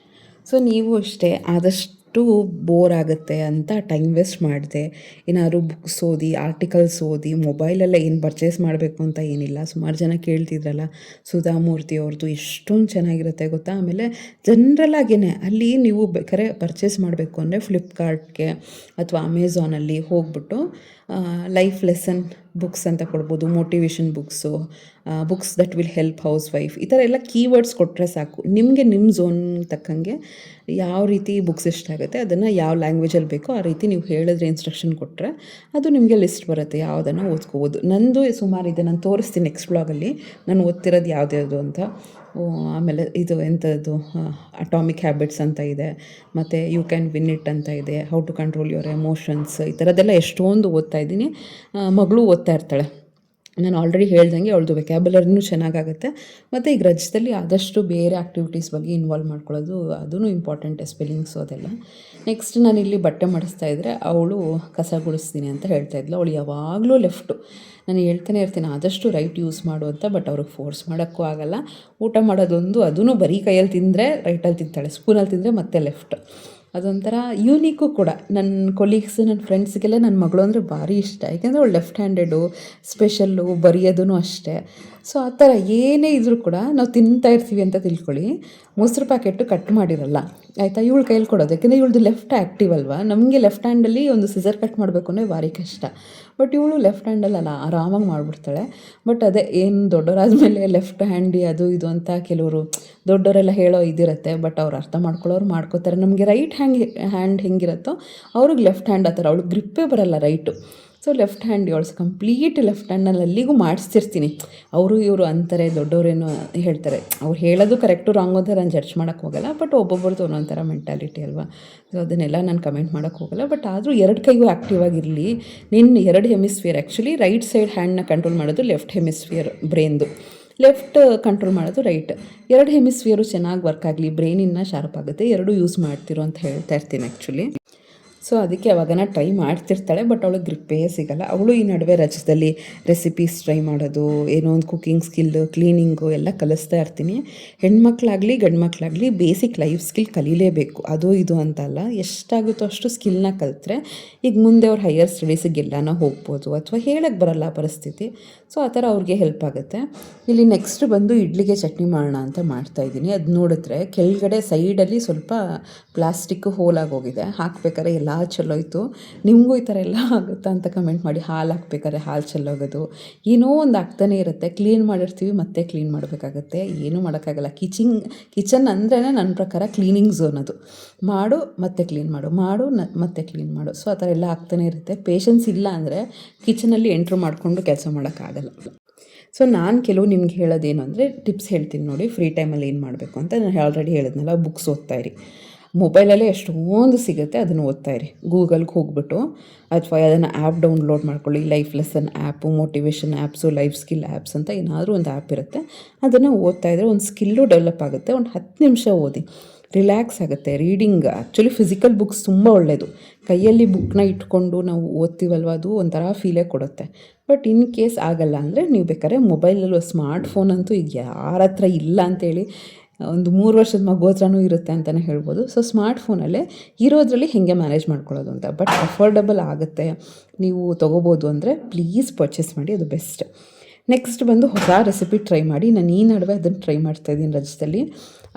ಸೊ ನೀವು ಅಷ್ಟೇ ಆದಷ್ಟು ಬೋರ್ ಆಗುತ್ತೆ ಅಂತ ಟೈಮ್ ವೇಸ್ಟ್ ಮಾಡಿದೆ. ಏನಾದ್ರು ಬುಕ್ಸ್ ಓದಿ, ಆರ್ಟಿಕಲ್ಸ್ ಓದಿ, ಮೊಬೈಲೆಲ್ಲ ಏನು ಪರ್ಚೇಸ್ ಮಾಡಬೇಕು ಅಂತ ಏನಿಲ್ಲ. ಸುಮಾರು ಜನ ಕೇಳ್ತಿದ್ರಲ್ಲ, ಸುಧಾಮೂರ್ತಿ ಅವ್ರದ್ದು ಎಷ್ಟೊಂದು ಚೆನ್ನಾಗಿರುತ್ತೆ ಗೊತ್ತಾ. ಆಮೇಲೆ ಜನರಲ್ಲಾಗೇ ಅಲ್ಲಿ ನೀವು ಬೇಕಾದ್ರೆ ಪರ್ಚೇಸ್ ಮಾಡಬೇಕು ಅಂದರೆ ಫ್ಲಿಪ್ಕಾರ್ಟ್ಗೆ ಅಥವಾ ಅಮೆಝಾನಲ್ಲಿ ಹೋಗ್ಬಿಟ್ಟು ಲೈಫ್ ಲೆಸನ್ ಬುಕ್ಸ್ ಅಂತ ಕೊಡ್ಬೋದು, motivation books, books that will help house wife, ಈ ಥರ ಎಲ್ಲ ಕೀವರ್ಡ್ಸ್ ಕೊಟ್ಟರೆ ಸಾಕು. ನಿಮಗೆ ನಿಮ್ಮ ಝೋನ್ ತಕ್ಕಂಗೆ ಯಾವ ರೀತಿ ಬುಕ್ಸ್ ಇಷ್ಟ ಆಗುತ್ತೆ ಅದನ್ನು ಯಾವ ಲ್ಯಾಂಗ್ವೇಜಲ್ಲಿ ಬೇಕೋ ಆ ರೀತಿ ನೀವು ಹೇಳಿದ್ರೆ, ಇನ್ಸ್ಟ್ರಕ್ಷನ್ ಕೊಟ್ಟರೆ ಅದು ನಿಮಗೆ ಲಿಸ್ಟ್ ಬರುತ್ತೆ, ಯಾವುದನ್ನು ಓದ್ಕೋಬೋದು. ನಂದು ಸುಮಾರಿದೆ, ನಾನು ತೋರಿಸ್ತೀನಿ ನೆಕ್ಸ್ಟ್ ಬ್ಲಾಗಲ್ಲಿ ನಾನು ಓದ್ತಿರೋದು ಯಾವ್ದು ಅಂತ. ಆಮೇಲೆ ಇದು ಎಂಥದ್ದು ಅಟಾಮಿಕ್ ಹ್ಯಾಬಿಟ್ಸ್ ಅಂತ ಇದೆ, ಮತ್ತು ಯು ಕ್ಯಾನ್ ವಿನ್ ಇಟ್ ಅಂತ ಇದೆ, how to control your emotions, ಈ ಥರದ್ದೆಲ್ಲ ಎಷ್ಟೊಂದು ಓದ್ತಾ ಇದ್ದೀನಿ. ಮಗಳು ಓದ್ತಾ ಇರ್ತಾಳೆ. ನಾನು ಆಲ್ರೆಡಿ ಹೇಳ್ದಂಗೆ ಅವಳದು ವೆಕ್ಯಾಬುಲರಿನೂ ಚೆನ್ನಾಗಾಗುತ್ತೆ. ಮತ್ತು ಈಗ ರಜದಲ್ಲಿ ಆದಷ್ಟು ಬೇರೆ ಆ್ಯಕ್ಟಿವಿಟೀಸ್ ಬಗ್ಗೆ ಇನ್ವಾಲ್ವ್ ಮಾಡ್ಕೊಳ್ಳೋದು ಅದೂ ಇಂಪಾರ್ಟೆಂಟ್, ಸ್ಪೆಲ್ಲಿಂಗ್ಸು ಅದೆಲ್ಲ. ನೆಕ್ಸ್ಟ್ ನಾನಿಲ್ಲಿ ಬಟ್ಟೆ ಮಾಡಿಸ್ತಾಯಿದ್ರೆ ಅವಳು ಕಸ ಗುಡಿಸ್ತೀನಿ ಅಂತ ಹೇಳ್ತಾಯಿದ್ಲು. ಅವಳು ಯಾವಾಗಲೂ ಲೆಫ್ಟು. ನಾನು ಹೇಳ್ತಾನೆ ಇರ್ತೀನಿ ಆದಷ್ಟು ರೈಟ್ ಯೂಸ್ ಮಾಡು ಅಂತ, ಬಟ್ ಅವ್ರಿಗೆ ಫೋರ್ಸ್ ಮಾಡೋಕ್ಕೂ ಆಗೋಲ್ಲ. ಊಟ ಮಾಡೋದೊಂದು, ಅದೂ ಬರೀ ಕೈಯಲ್ಲಿ ತಿಂದರೆ ರೈಟಲ್ಲಿ ತಿಂತಾಳೆ, ಸ್ಪೂನಲ್ಲಿ ತಿಂದರೆ ಮತ್ತೆ ಲೆಫ್ಟ್. ಅದೊಂಥರ ಯೂನಿಕ್ಕು ಕೂಡ. ನನ್ನ ಕೊಲೀಗ್ಸ್, ನನ್ನ ಫ್ರೆಂಡ್ಸ್ಗೆಲ್ಲ ನನ್ನ ಮಗಳು ಅಂದರೆ ಭಾರಿ ಇಷ್ಟ. ಯಾಕೆಂದರೆ ಅವಳು ಲೆಫ್ಟ್ ಹ್ಯಾಂಡೆಡು, ಸ್ಪೆಷಲ್ಲು, ಬರೆಯೋದೂ ಅಷ್ಟೇ. ಸೊ ಆ ಥರ ಏನೇ ಇದ್ದರೂ ಕೂಡ ನಾವು ತಿಂತಾ ಇರ್ತೀವಿ ಅಂತ ತಿಳ್ಕೊಳ್ಳಿ, ಮೊಸರು ಪ್ಯಾಕೆಟು ಕಟ್ ಮಾಡಿರಲ್ಲ ಆಯಿತಾ, ಇವಳು ಕೈಯಲ್ಲಿ ಕೊಡೋದು. ಯಾಕೆಂದರೆ ಇವಳದು ಲೆಫ್ಟ್ ಆ್ಯಕ್ಟಿವ್ ಅಲ್ವಾ. ನಮಗೆ ಲೆಫ್ಟ್ ಹ್ಯಾಂಡಲ್ಲಿ ಒಂದು ಸಿಸರ್ ಕಟ್ ಮಾಡಬೇಕು ಅಂದರೆ ಭಾರಿ ಕಷ್ಟ. ಬಟ್ ಇವಳು ಲೆಫ್ಟ್ ಹ್ಯಾಂಡಲ್ಲಲ್ಲ, ಆರಾಮಾಗಿ ಮಾಡಿಬಿಡ್ತಾಳೆ. ಬಟ್ ಅದೇ ಏನು ದೊಡ್ಡವರಾದಮೇಲೆ ಲೆಫ್ಟ್ ಹ್ಯಾಂಡಿ ಅದು ಇದು ಅಂತ ಕೆಲವರು ದೊಡ್ಡವರೆಲ್ಲ ಹೇಳೋ ಇದಿರುತ್ತೆ. ಬಟ್ ಅವ್ರು ಅರ್ಥ ಮಾಡ್ಕೊಳ್ಳೋರು ಮಾಡ್ಕೋತಾರೆ. ನಮಗೆ ರೈಟ್ ಹ್ಯಾಂಡ್ ಹೆಂಗಿರುತ್ತೋ ಅವ್ರಿಗೆ ಲೆಫ್ಟ್ ಹ್ಯಾಂಡ್ ಆ ಥರ. ಅವ್ಳಿಗೆ ಗ್ರಿಪ್ಪೇ ಬರಲ್ಲ ರೈಟು. ಸೊ ಲೆಫ್ಟ್ ಹ್ಯಾಂಡ್ ಯೋಳ್ಸ್ ಕಂಪ್ಲೀಟ್ ಲೆಫ್ಟ್ ಹ್ಯಾಂಡಲ್ಲಿ ಅಲ್ಲಿಗೂ ಮಾಡಿಸ್ತಿರ್ತೀನಿ. ಅವರು ಇವರು ಅಂತಾರೆ, ದೊಡ್ಡವರೇನು ಹೇಳ್ತಾರೆ, ಅವ್ರು ಹೇಳೋದು ಕರೆಕ್ಟು ರಾಂಗು ಅಂತ ನಾನು ಜಡ್ಜ್ ಮಾಡೋಕ್ಕೆ ಹೋಗಲ್ಲ. ಬಟ್ ಒಬ್ಬೊಬ್ಬರದ್ದು ಒಂದೊಂದು ಥರ ಮೆಂಟಾಲಿಟಿ ಅಲ್ವಾ. ಸೊ ಅದನ್ನೆಲ್ಲ ನಾನು ಕಮೆಂಟ್ ಮಾಡೋಕ್ಕೆ ಹೋಗಲ್ಲ. ಬಟ್ ಆದರೂ 2 ಕೈಗೂ ಆ್ಯಕ್ಟಿವ್ ಆಗಿರಲಿ. ನಿನ್ನ 2 ಹೆಮಿಸ್ಫಿಯರ್, ಆ್ಯಕ್ಚುಲಿ ರೈಟ್ ಸೈಡ್ ಹ್ಯಾಂಡ್ನ ಕಂಟ್ರೋಲ್ ಮಾಡೋದು ಲೆಫ್ಟ್ ಹೆಮಿಸ್ಫಿಯರ್ ಬ್ರೈನ್ದು, ಲೆಫ್ಟ್ ಕಂಟ್ರೋಲ್ ಮಾಡೋದು ರೈಟ್. 2 ಹೆಮಿಸ್ಫಿಯರು ಚೆನ್ನಾಗಿ ವರ್ಕ್ ಆಗಲಿ, ಬ್ರೈನಿನ್ನ ಶಾರ್ಪ್ ಆಗುತ್ತೆ. 2 ಯೂಸ್ ಮಾಡ್ತಿರೋ ಅಂತ ಹೇಳ್ತಾ ಇರ್ತೀನಿ ಆ್ಯಕ್ಚುಲಿ. ಸೊ ಅದಕ್ಕೆ ಅವಾಗನ ಟ್ರೈ ಮಾಡ್ತಿರ್ತಾಳೆ. ಬಟ್ ಅವಳಿಗೆ ಗ್ರಿಪ್ಪೇ ಸಿಗೋಲ್ಲ. ಅವಳು ಈ ನಡುವೆ ರಜದಲ್ಲಿ ರೆಸಿಪೀಸ್ ಟ್ರೈ ಮಾಡೋದು, ಏನೋ ಒಂದು ಕುಕ್ಕಿಂಗ್ ಸ್ಕಿಲ್ಲು, ಕ್ಲೀನಿಂಗು ಎಲ್ಲ ಕಲಿಸ್ತಾ ಇರ್ತೀನಿ. ಹೆಣ್ಮಕ್ಳಾಗಲಿ ಗಂಡು ಮಕ್ಕಳಾಗಲಿ ಬೇಸಿಕ್ ಲೈಫ್ ಸ್ಕಿಲ್ ಕಲೀಲೇಬೇಕು. ಅದು ಇದು ಅಂತಲ್ಲ, ಎಷ್ಟಾಗುತ್ತೋ ಅಷ್ಟು ಸ್ಕಿಲ್ನ ಕಲಿತ್ರೆ ಈಗ ಮುಂದೆ ಅವ್ರು ಹೈಯರ್ ಸ್ಟಡೀಸಿಗೆಲ್ಲನೂ ಹೋಗ್ಬೋದು, ಅಥವಾ ಹೇಳಕ್ಕೆ ಬರಲ್ಲ ಪರಿಸ್ಥಿತಿ. ಸೊ ಆ ಥರ ಅವ್ರಿಗೆ ಹೆಲ್ಪ್ ಆಗುತ್ತೆ. ಇಲ್ಲಿ ನೆಕ್ಸ್ಟ್ ಬಂದು ಇಡ್ಲಿಗೆ ಚಟ್ನಿ ಮಾಡೋಣ ಅಂತ ಮಾಡ್ತಾಯಿದ್ದೀನಿ. ಅದು ನೋಡಿದ್ರೆ ಕೆಳಗಡೆ ಸೈಡಲ್ಲಿ ಸ್ವಲ್ಪ ಪ್ಲಾಸ್ಟಿಕ್ ಹೋಲಾಗಿ ಹೋಗಿದೆ. ಹಾಕ್ಬೇಕಾದ್ರೆ ಎಲ್ಲ ಚೆಲ್ಲೋಯ್ತು. ನಿಮಗೂ ಈ ಥರ ಎಲ್ಲ ಆಗುತ್ತಾ ಅಂತ ಕಮೆಂಟ್ ಮಾಡಿ. ಹಾಲು ಹಾಕ್ಬೇಕಾದ್ರೆ ಹಾಲು ಚೆಲ್ಲೋಗೋದು, ಏನೋ ಒಂದು ಆಗ್ತಾನೆ ಇರುತ್ತೆ. ಕ್ಲೀನ್ ಮಾಡಿರ್ತೀವಿ ಮತ್ತೆ ಕ್ಲೀನ್ ಮಾಡಬೇಕಾಗತ್ತೆ, ಏನೂ ಮಾಡೋಕ್ಕಾಗಲ್ಲ. ಕಿಚನ್ ಅಂದ್ರೇ ನನ್ನ ಪ್ರಕಾರ ಕ್ಲೀನಿಂಗ್ ಝೋನ್. ಅದು ಮಾಡು ಮತ್ತೆ ಕ್ಲೀನ್ ಮಾಡು, ಮಾಡು ಮತ್ತೆ ಕ್ಲೀನ್ ಮಾಡು. ಸೊ ಆ ಥರ ಎಲ್ಲ ಆಗ್ತಾನೆ ಇರುತ್ತೆ. ಪೇಷನ್ಸ್ ಇಲ್ಲ ಅಂದರೆ ಕಿಚನಲ್ಲಿ ಎಂಟ್ರ್ ಮಾಡಿಕೊಂಡು ಕೆಲಸ ಮಾಡೋಕ್ಕಾಗಲ್ಲ. ಸೊ ನಾನು ಕೆಲವು ನಿಮ್ಗೆ ಹೇಳೋದೇನು ಅಂದರೆ ಟಿಪ್ಸ್ ಹೇಳ್ತೀನಿ ನೋಡಿ, ಫ್ರೀ ಟೈಮಲ್ಲಿ ಏನು ಮಾಡಬೇಕು ಅಂತ. ನಾನು ಆಲ್ರೆಡಿ ಹೇಳಿದ್ನಲ್ಲ, ಬುಕ್ಸ್ ಓದ್ತಾಯಿರಿ. ಮೊಬೈಲಲ್ಲೇ ಎಷ್ಟೊಂದು ಸಿಗುತ್ತೆ, ಅದನ್ನು ಓದ್ತಾಯಿರಿ. ಗೂಗಲ್ಗೆ ಹೋಗ್ಬಿಟ್ಟು ಅಥವಾ ಅದನ್ನು ಆ್ಯಪ್ ಡೌನ್ಲೋಡ್ ಮಾಡ್ಕೊಳ್ಳಿ. Life lesson app, motivation apps, life skill apps ಅಂತ ಏನಾದರೂ ಒಂದು ಆ್ಯಪ್ ಇರುತ್ತೆ. ಅದನ್ನು ಓದ್ತಾಯಿದ್ರೆ ಒಂದು ಸ್ಕಿಲ್ಲು ಡೆವಲಪ್ ಆಗುತ್ತೆ. ಒಂದು 10 ನಿಮಿಷ ಓದಿ, ರಿಲ್ಯಾಕ್ಸ್ ಆಗುತ್ತೆ. ರೀಡಿಂಗ್ ಆ್ಯಕ್ಚುಲಿ ಫಿಸಿಕಲ್ ಬುಕ್ಸ್ ತುಂಬ ಒಳ್ಳೆಯದು. ಕೈಯಲ್ಲಿ ಬುಕ್ನ ಇಟ್ಕೊಂಡು ನಾವು ಓದ್ತೀವಲ್ವ, ಅದು ಒಂಥರ ಫೀಲೇ ಕೊಡುತ್ತೆ. ಬಟ್ ಇನ್ ಕೇಸ್ ಆಗಲ್ಲ ಅಂದರೆ ನೀವು ಬೇಕಾದ್ರೆ ಮೊಬೈಲಲ್ಲೂ, ಸ್ಮಾರ್ಟ್ ಫೋನ್ ಅಂತೂ ಈಗ ಯಾರ ಹತ್ರ ಇಲ್ಲ ಅಂತೇಳಿ ಒಂದು 3 ವರ್ಷದ ಮಗು ಹತ್ರನೂ ಇರುತ್ತೆ ಅಂತಲೇ ಹೇಳ್ಬೋದು. ಸೊ ಸ್ಮಾರ್ಟ್ಫೋನಲ್ಲೇ ಇರೋದ್ರಲ್ಲಿ ಹೇಗೆ ಮ್ಯಾನೇಜ್ ಮಾಡ್ಕೊಳ್ಳೋದು ಅಂತ. ಬಟ್ ಅಫೋರ್ಡಬಲ್ ಆಗುತ್ತೆ, ನೀವು ತೊಗೋಬೋದು ಅಂದರೆ ಪ್ಲೀಸ್ ಪರ್ಚೇಸ್ ಮಾಡಿ, ಅದು ಬೆಸ್ಟ್. ನೆಕ್ಸ್ಟ್ ಬಂದು ಹೊಸ ರೆಸಿಪಿ ಟ್ರೈ ಮಾಡಿ. ನಾನು ಈ ನಡುವೆ ಅದನ್ನು ಟ್ರೈ ಮಾಡ್ತಾಯಿದ್ದೀನಿ ರಜದಲ್ಲಿ.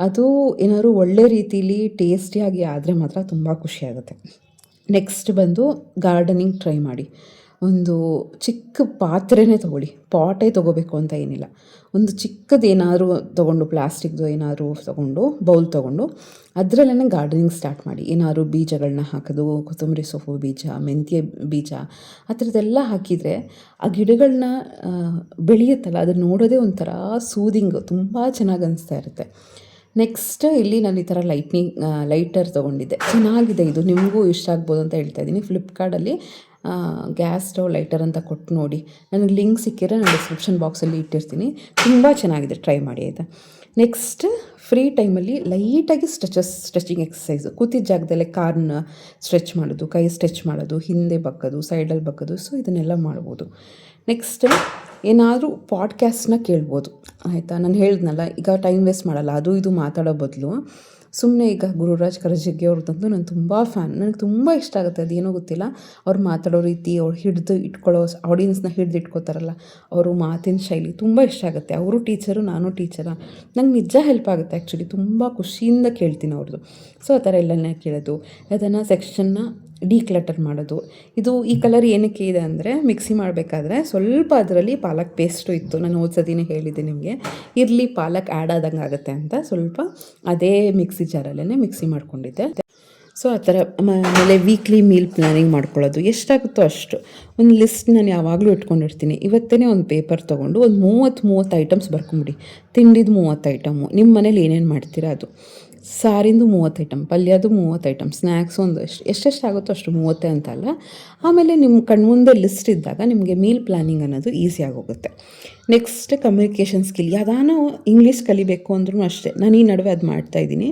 ಅದು ಏನಾದ್ರು ಒಳ್ಳೆ ರೀತಿಲಿ ಟೇಸ್ಟಿಯಾಗಿ ಆದರೆ ಮಾತ್ರ ತುಂಬ ಖುಷಿಯಾಗುತ್ತೆ. ನೆಕ್ಸ್ಟ್ ಬಂದು ಗಾರ್ಡನಿಂಗ್ ಟ್ರೈ ಮಾಡಿ. ಒಂದು ಚಿಕ್ಕ ಪಾತ್ರೆನೇ ತೊಗೊಳ್ಳಿ, ಪಾಟೇ ತೊಗೋಬೇಕು ಅಂತ ಏನಿಲ್ಲ. ಒಂದು ಚಿಕ್ಕದು ಏನಾದರೂ ತೊಗೊಂಡು, ಪ್ಲಾಸ್ಟಿಕ್ದು ಏನಾದರೂ ತೊಗೊಂಡು, ಬೌಲ್ ತೊಗೊಂಡು ಅದರಲ್ಲೇ ಗಾರ್ಡನಿಂಗ್ ಸ್ಟಾರ್ಟ್ ಮಾಡಿ. ಏನಾದ್ರು ಬೀಜಗಳನ್ನ ಹಾಕೋದು, ಕೊತ್ತಂಬರಿ ಸೊಪ್ಪು ಬೀಜ, ಮೆಂತ್ಯ ಬೀಜ, ಆ ಥರದ್ದೆಲ್ಲ ಹಾಕಿದರೆ ಆ ಗಿಡಗಳನ್ನ ಬೆಳೆಯುತ್ತಲ್ಲ, ಅದನ್ನು ನೋಡೋದೇ ಒಂಥರ ಸೂದಿಂಗು, ತುಂಬ ಚೆನ್ನಾಗಿ ಅನಿಸ್ತಾ ಇರುತ್ತೆ. ನೆಕ್ಸ್ಟ್ ಇಲ್ಲಿ ನಾನು ಈ ಥರ ಲೈಟರ್ ತೊಗೊಂಡಿದ್ದೆ, ಚೆನ್ನಾಗಿದೆ, ಇದು ನಿಮಗೂ ಇಷ್ಟ ಆಗ್ಬೋದು ಅಂತ ಹೇಳ್ತಾ ಇದ್ದೀನಿ. ಫ್ಲಿಪ್ಕಾರ್ಟಲ್ಲಿ ಗ್ಯಾಸ್ ಸ್ಟವ್ ಲೈಟರ್ ಅಂತ ಕೊಟ್ಟು ನೋಡಿ, ನನಗೆ ಲಿಂಕ್ ಸಿಕ್ಕಿದ್ರೆ ನಾನು ಡಿಸ್ಕ್ರಿಪ್ಷನ್ ಬಾಕ್ಸಲ್ಲಿ ಇಟ್ಟಿರ್ತೀನಿ. ತುಂಬ ಚೆನ್ನಾಗಿದೆ, ಟ್ರೈ ಮಾಡಿ ಆಯಿತಾ. ನೆಕ್ಸ್ಟ್ ಫ್ರೀ ಟೈಮಲ್ಲಿ ಲೈಟಾಗಿ ಸ್ಟ್ರೆಚಿಂಗ್ ಎಕ್ಸಸೈಸು, ಕೂತಿದ್ದ ಜಾಗದಲ್ಲೇ ಕಾರ್ನ ಸ್ಟ್ರೆಚ್ ಮಾಡೋದು, ಕೈ ಸ್ಟ್ರೆಚ್ ಮಾಡೋದು, ಹಿಂದೆ ಬಗ್ಗೋದು, ಸೈಡಲ್ಲಿ ಬಗ್ಗೋದು. ಸೊ ಇದನ್ನೆಲ್ಲ ಮಾಡ್ಬೋದು. ನೆಕ್ಸ್ಟ್ ಏನಾದರೂ ಪಾಡ್ಕ್ಯಾಸ್ಟ್ನ ಕೇಳ್ಬೋದು ಆಯಿತಾ. ನಾನು ಹೇಳಿದ್ನಲ್ಲ, ಈಗ ಟೈಮ್ ವೇಸ್ಟ್ ಮಾಡಲ್ಲ, ಅದು ಇದು ಮಾತಾಡೋ ಬದಲು ಸುಮ್ಮನೆ ಈಗ ಗುರುರಾಜ್ ಕರಜಗಿ ಅವ್ರದ್ದಂತೂ ನಾನು ತುಂಬ ಫ್ಯಾನ್, ನನಗೆ ತುಂಬ ಇಷ್ಟ ಆಗುತ್ತೆ. ಅದೇನೋ ಗೊತ್ತಿಲ್ಲ, ಅವ್ರು ಮಾತಾಡೋ ರೀತಿ, ಅವ್ರು ಹಿಡಿದು ಇಟ್ಕೊಳ್ಳೋ ಆಡಿಯನ್ಸ್ನ ಹಿಡಿದು ಇಟ್ಕೋತಾರಲ್ಲ, ಅವರು ಮಾತಿನ ಶೈಲಿ ತುಂಬ ಇಷ್ಟ ಆಗುತ್ತೆ. ಅವರು ಟೀಚರು, ನಾನು ಟೀಚರ, ನಂಗೆ ನಿಜ ಹೆಲ್ಪ್ ಆಗುತ್ತೆ ಆ್ಯಕ್ಚುಲಿ, ತುಂಬ ಖುಷಿಯಿಂದ ಕೇಳ್ತೀನಿ ಅವ್ರದ್ದು. ಸೊ ಆ ಥರ ಎಲ್ಲನೇ ಕೇಳೋದು, ಅದನ್ನು ಸೆಕ್ಷನ್ನ ಡಿಕ್ಲಟರ್ ಮಾಡೋದು. ಇದು ಈ ಕಲರ್ ಏನಕ್ಕೆ ಇದೆ ಅಂದರೆ, ಮಿಕ್ಸಿ ಮಾಡಬೇಕಾದ್ರೆ ಸ್ವಲ್ಪ ಅದರಲ್ಲಿ ಪಾಲಕ್ ಪೇಸ್ಟು ಇತ್ತು, ನಾನು ಓದ್ಸದಿನೇ ಹೇಳಿದ್ದೆ ನಿಮಗೆ, ಇರಲಿ ಪಾಲಕ್ ಆ್ಯಡ್ ಆದಂಗೆ ಆಗುತ್ತೆ ಅಂತ ಸ್ವಲ್ಪ ಅದೇ ಮಿಕ್ಸಿ ಜಾರಲ್ಲೇ ಮಿಕ್ಸಿ ಮಾಡ್ಕೊಂಡಿದ್ದೆ. ಸೊ ಆ ಥರ. ಆಮೇಲೆ ವೀಕ್ಲಿ ಮೀಲ್ ಪ್ಲ್ಯಾನಿಂಗ್ ಮಾಡ್ಕೊಳ್ಳೋದು, ಎಷ್ಟಾಗುತ್ತೋ ಅಷ್ಟು ಒಂದು ಲಿಸ್ಟ್ ನಾನು ಯಾವಾಗಲೂ ಇಟ್ಕೊಂಡಿರ್ತೀನಿ. ಇವತ್ತೇ ಒಂದು ಪೇಪರ್ ತೊಗೊಂಡು ಒಂದು 30 ಐಟಮ್ಸ್ ಬರ್ಕೊಂಬಿಡಿ. ತಿಂಡಿದು 30 ಐಟಮು, ನಿಮ್ಮ ಮನೇಲಿ ಏನೇನು ಮಾಡ್ತೀರಾ ಅದು, ಸಾರಿಂದು 30 ಐಟಮ್, ಪಲ್ಯದು 30 ಐಟಮ್, ಸ್ನ್ಯಾಕ್ಸು ಒಂದು ಎಷ್ಟೆಷ್ಟು ಆಗುತ್ತೋ ಅಷ್ಟು 30 ಅಂತಲ್ಲ. ಆಮೇಲೆ ನಿಮ್ಮ ಕಣ್ಮುಂದೆ ಲಿಸ್ಟ್ ಇದ್ದಾಗ ನಿಮಗೆ ಮೀಲ್ ಪ್ಲ್ಯಾನಿಂಗ್ ಅನ್ನೋದು ಈಸಿ ಆಗೋಗುತ್ತೆ. ನೆಕ್ಸ್ಟ್ ಕಮ್ಯುನಿಕೇಷನ್ ಸ್ಕಿಲ್, ಯಾವುದಾನೋ ಇಂಗ್ಲೀಷ್ ಕಲಿಬೇಕು ಅಂದ್ರೂ ಅಷ್ಟೇ. ನಾನು ಈ ನಡುವೆ ಅದು ಮಾಡ್ತಾಯಿದ್ದೀನಿ.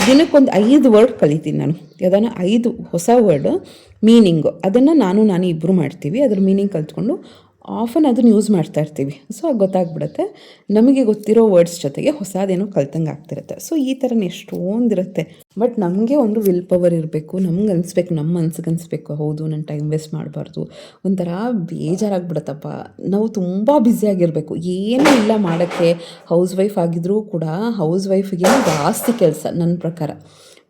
ದಿನಕ್ಕೊಂದು 5 ವರ್ಡ್ ಕಲಿತೀನಿ ನಾನು, ಯಾವುದಾನ 5 ಹೊಸ ವರ್ಡ್ ಮೀನಿಂಗು, ಅದನ್ನು ನಾನು ಇಬ್ಬರು ಮಾಡ್ತೀವಿ. ಅದ್ರ ಮೀನಿಂಗ್ ಕಲ್ತ್ಕೊಂಡು ಆಫನ್ ಅದನ್ನು ಯೂಸ್ ಮಾಡ್ತಾ ಇರ್ತೀವಿ. ಸೊ ಗೊತ್ತಾಗ್ಬಿಡುತ್ತೆ, ನಮಗೆ ಗೊತ್ತಿರೋ ವರ್ಡ್ಸ್ ಜೊತೆಗೆ ಹೊಸದೇನೋ ಕಲ್ತಂಗೆ ಆಗ್ತಿರುತ್ತೆ. ಸೊ ಈ ಥರನೇ ಎಷ್ಟೊಂದಿರುತ್ತೆ. ಬಟ್ ನಮಗೆ ಒಂದು ವಿಲ್ ಪವರ್ ಇರಬೇಕು, ನಮ್ಗೆ ಅನಿಸ್ಬೇಕು, ನಮ್ಮ ಮನ್ಸಿಗೆ ಅನಿಸ್ಬೇಕು, ಹೌದು ನಾನು ಟೈಮ್ ವೇಸ್ಟ್ ಮಾಡಬಾರ್ದು. ಒಂಥರ ಬೇಜಾರಾಗ್ಬಿಡುತ್ತಪ್ಪ, ನಾವು ತುಂಬ ಬ್ಯುಸಿಯಾಗಿರಬೇಕು, ಏನೂ ಇಲ್ಲ ಮಾಡೋಕ್ಕೆ. ಹೌಸ್ ವೈಫ್ ಆಗಿದ್ರೂ ಕೂಡ ಹೌಸ್ ವೈಫಿಗೆ ಜಾಸ್ತಿ ಕೆಲಸ ನನ್ನ ಪ್ರಕಾರ.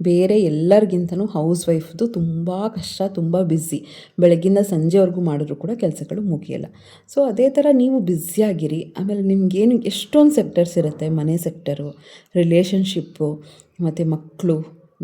ಬೇರೆ ಎಲ್ಲರಿಗಿಂತನೂ ಹೌಸ್ ವೈಫ್ದು ತುಂಬ ಕಷ್ಟ, ತುಂಬ ಬ್ಯುಸಿ. ಬೆಳಗ್ಗಿಂದ ಸಂಜೆವರೆಗೂ ಮಾಡಿದ್ರು ಕೂಡ ಕೆಲಸಗಳು ಮುಗಿಯಲ್ಲ. ಸೊ ಅದೇ ಥರ ನೀವು ಬ್ಯುಸಿಯಾಗಿರಿ. ಆಮೇಲೆ ನಿಮಗೇನು ಎಷ್ಟೊಂದು ಸೆಕ್ಟರ್ಸ್ ಇರುತ್ತೆ, ಮನೆ ಸೆಕ್ಟರು, ರಿಲೇಷನ್ಶಿಪ್ಪು, ಮತ್ತು ಮಕ್ಕಳು,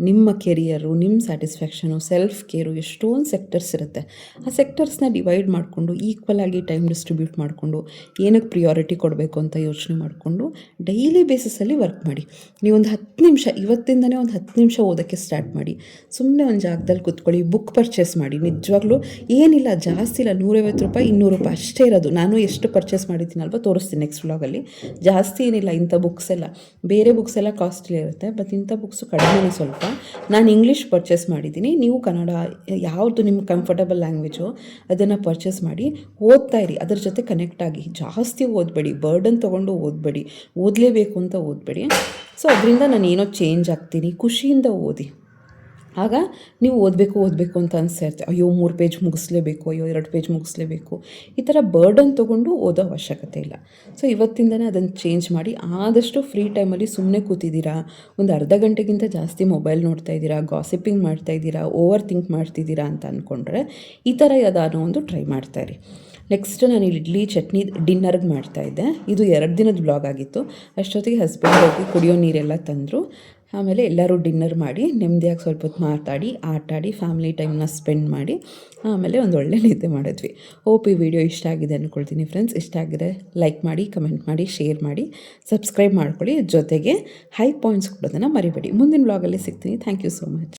ನಿಮ್ಮ ಕೆರಿಯರು, ನಿಮ್ಮ ಸ್ಯಾಟಿಸ್ಫ್ಯಾಕ್ಷನು, ಸೆಲ್ಫ್ ಕೇರು, ಎಷ್ಟೊಂದು ಸೆಕ್ಟರ್ಸ್ ಇರುತ್ತೆ. ಆ ಸೆಕ್ಟರ್ಸ್ನ ಡಿವೈಡ್ ಮಾಡಿಕೊಂಡು ಈಕ್ವಲ್ ಆಗಿ ಟೈಮ್ ಡಿಸ್ಟ್ರಿಬ್ಯೂಟ್ ಮಾಡಿಕೊಂಡು ಏನಕ್ಕೆ ಪ್ರಿಯಾರಿಟಿ ಕೊಡಬೇಕು ಅಂತ ಯೋಚನೆ ಮಾಡಿಕೊಂಡು ಡೈಲಿ ಬೇಸಿಸಲ್ಲಿ ವರ್ಕ್ ಮಾಡಿ. ನೀವೊಂದು 10 ನಿಮಿಷ ಇವತ್ತಿಂದನೇ ಒಂದು 10 ನಿಮಿಷ ಓದೋಕ್ಕೆ ಸ್ಟಾರ್ಟ್ ಮಾಡಿ. ಸುಮ್ಮನೆ ಒಂದು ಜಾಗದಲ್ಲಿ ಕೂತ್ಕೊಳ್ಳಿ, ಬುಕ್ ಪರ್ಚೇಸ್ ಮಾಡಿ. ನಿಜವಾಗ್ಲೂ ಏನಿಲ್ಲ, ಜಾಸ್ತಿ ಇಲ್ಲ, 150 ರೂಪಾಯಿ 200 ರೂಪಾಯಿ ಅಷ್ಟೇ ಇರೋದು. ನಾನು ಎಷ್ಟು ಪರ್ಚೇಸ್ ಮಾಡಿದ್ದೀನಲ್ವ ತೋರಿಸ್ತೀನಿ ನೆಕ್ಸ್ಟ್ ವ್ಲಾಗಲ್ಲಿ. ಜಾಸ್ತಿ ಏನಿಲ್ಲ, ಇಂಥ ಬುಕ್ಸ್ ಎಲ್ಲ, ಬೇರೆ ಬುಕ್ಸ್ ಎಲ್ಲ ಕಾಸ್ಟ್ಲಿ ಇರುತ್ತೆ, ಬಟ್ ಇಂಥ ಬುಕ್ಸು ಕಡಿಮೆನೇ ಸ್ವಲ್ಪ. ನಾನು ಇಂಗ್ಲೀಷ್ ಪರ್ಚೇಸ್ ಮಾಡಿದ್ದೀನಿ, ನೀವು ಕನ್ನಡ ಯಾವುದು ನಿಮ್ಗೆ ಕಂಫರ್ಟಬಲ್ ಲ್ಯಾಂಗ್ವೇಜು ಅದನ್ನು ಪರ್ಚೇಸ್ ಮಾಡಿ ಓದ್ತಾ ಇರಿ. ಅದ್ರ ಜೊತೆ ಕನೆಕ್ಟ್ ಆಗಿ. ಜಾಸ್ತಿ ಓದಬೇಡಿ, ಬರ್ಡನ್ ತೊಗೊಂಡು ಓದಬೇಡಿ, ಓದಲೇಬೇಕು ಅಂತ ಓದಬೇಡಿ. ಸೊ ಅದರಿಂದ ನಾನು ಏನೋ ಚೇಂಜ್ ಆಗ್ತೀನಿ, ಖುಷಿಯಿಂದ ಓದಿ. ಆಗ ನೀವು ಓದಬೇಕು ಅಂತ ಅನಿಸ್ತಾ ಇರ್ತೀವಿ, ಅಯ್ಯೋ 3 ಪೇಜ್ ಮುಗಿಸ್ಲೇಬೇಕು, ಅಯ್ಯೋ 2 ಪೇಜ್ ಮುಗಿಸ್ಲೇಬೇಕು, ಈ ಥರ ಬರ್ಡನ್ ತೊಗೊಂಡು ಓದೋ ಅವಶ್ಯಕತೆ ಇಲ್ಲ. ಸೊ ಇವತ್ತಿಂದನೇ ಅದನ್ನು ಚೇಂಜ್ ಮಾಡಿ. ಆದಷ್ಟು ಫ್ರೀ ಟೈಮಲ್ಲಿ ಸುಮ್ಮನೆ ಕೂತಿದ್ದೀರಾ, ಒಂದು ಅರ್ಧ ಗಂಟೆಗಿಂತ ಜಾಸ್ತಿ ಮೊಬೈಲ್ ನೋಡ್ತಾ ಇದ್ದೀರಾ, ಗಾಸಿಪಿಂಗ್ ಮಾಡ್ತಾಯಿದ್ದೀರಾ, ಓವರ್ ಥಿಂಕ್ ಮಾಡ್ತಿದ್ದೀರಾ ಅಂತ ಅಂದ್ಕೊಂಡ್ರೆ ಈ ಥರ ಯಾವುದಾದ್ರೂ ಒಂದು ಟ್ರೈ ಮಾಡ್ತಾಯಿರಿ. ನೆಕ್ಸ್ಟ್ ನಾನು ಇಡ್ಲಿ ಚಟ್ನಿ ಡಿನ್ನರ್ಗೆ ಮಾಡ್ತಾಯಿದ್ದೆ. ಇದು 2 ದಿನದ ಬ್ಲಾಗ್ ಆಗಿತ್ತು. ಅಷ್ಟೊತ್ತಿಗೆ ಹಸ್ಬೆಂಡ್ ಹೋಗಿ ಕುಡಿಯೋ ನೀರೆಲ್ಲ ತಂದರು. ಆಮೇಲೆ ಎಲ್ಲರೂ ಡಿನ್ನರ್ ಮಾಡಿ ನೆಮ್ಮದಿಯಾಗಿ ಸ್ವಲ್ಪ ಹೊತ್ತು ಮಾತಾಡಿ ಆಟಾಡಿ ಫ್ಯಾಮಿಲಿ ಟೈಮ್ನ ಸ್ಪೆಂಡ್ ಮಾಡಿ ಆಮೇಲೆ ಒಂದು ಒಳ್ಳೆ ನಿದ್ದೆ ಮಾಡಿದ್ವಿ. ಹೋಪ್ ಈ ವಿಡಿಯೋ ಇಷ್ಟ ಆಗಿದೆ ಅಂದ್ಕೊಳ್ತೀನಿ ಫ್ರೆಂಡ್ಸ್. ಇಷ್ಟ ಆಗಿದೆ ಲೈಕ್ ಮಾಡಿ, ಕಮೆಂಟ್ ಮಾಡಿ, ಶೇರ್ ಮಾಡಿ, ಸಬ್ಸ್ಕ್ರೈಬ್ ಮಾಡ್ಕೊಳ್ಳಿ. ಜೊತೆಗೆ ಹೈ ಪಾಯಿಂಟ್ಸ್ ಕೊಡೋದನ್ನು ಮರಿಬೇಡಿ. ಮುಂದಿನ ವ್ಲಾಗಲ್ಲಿ ಸಿಗ್ತೀನಿ. Thank you so much.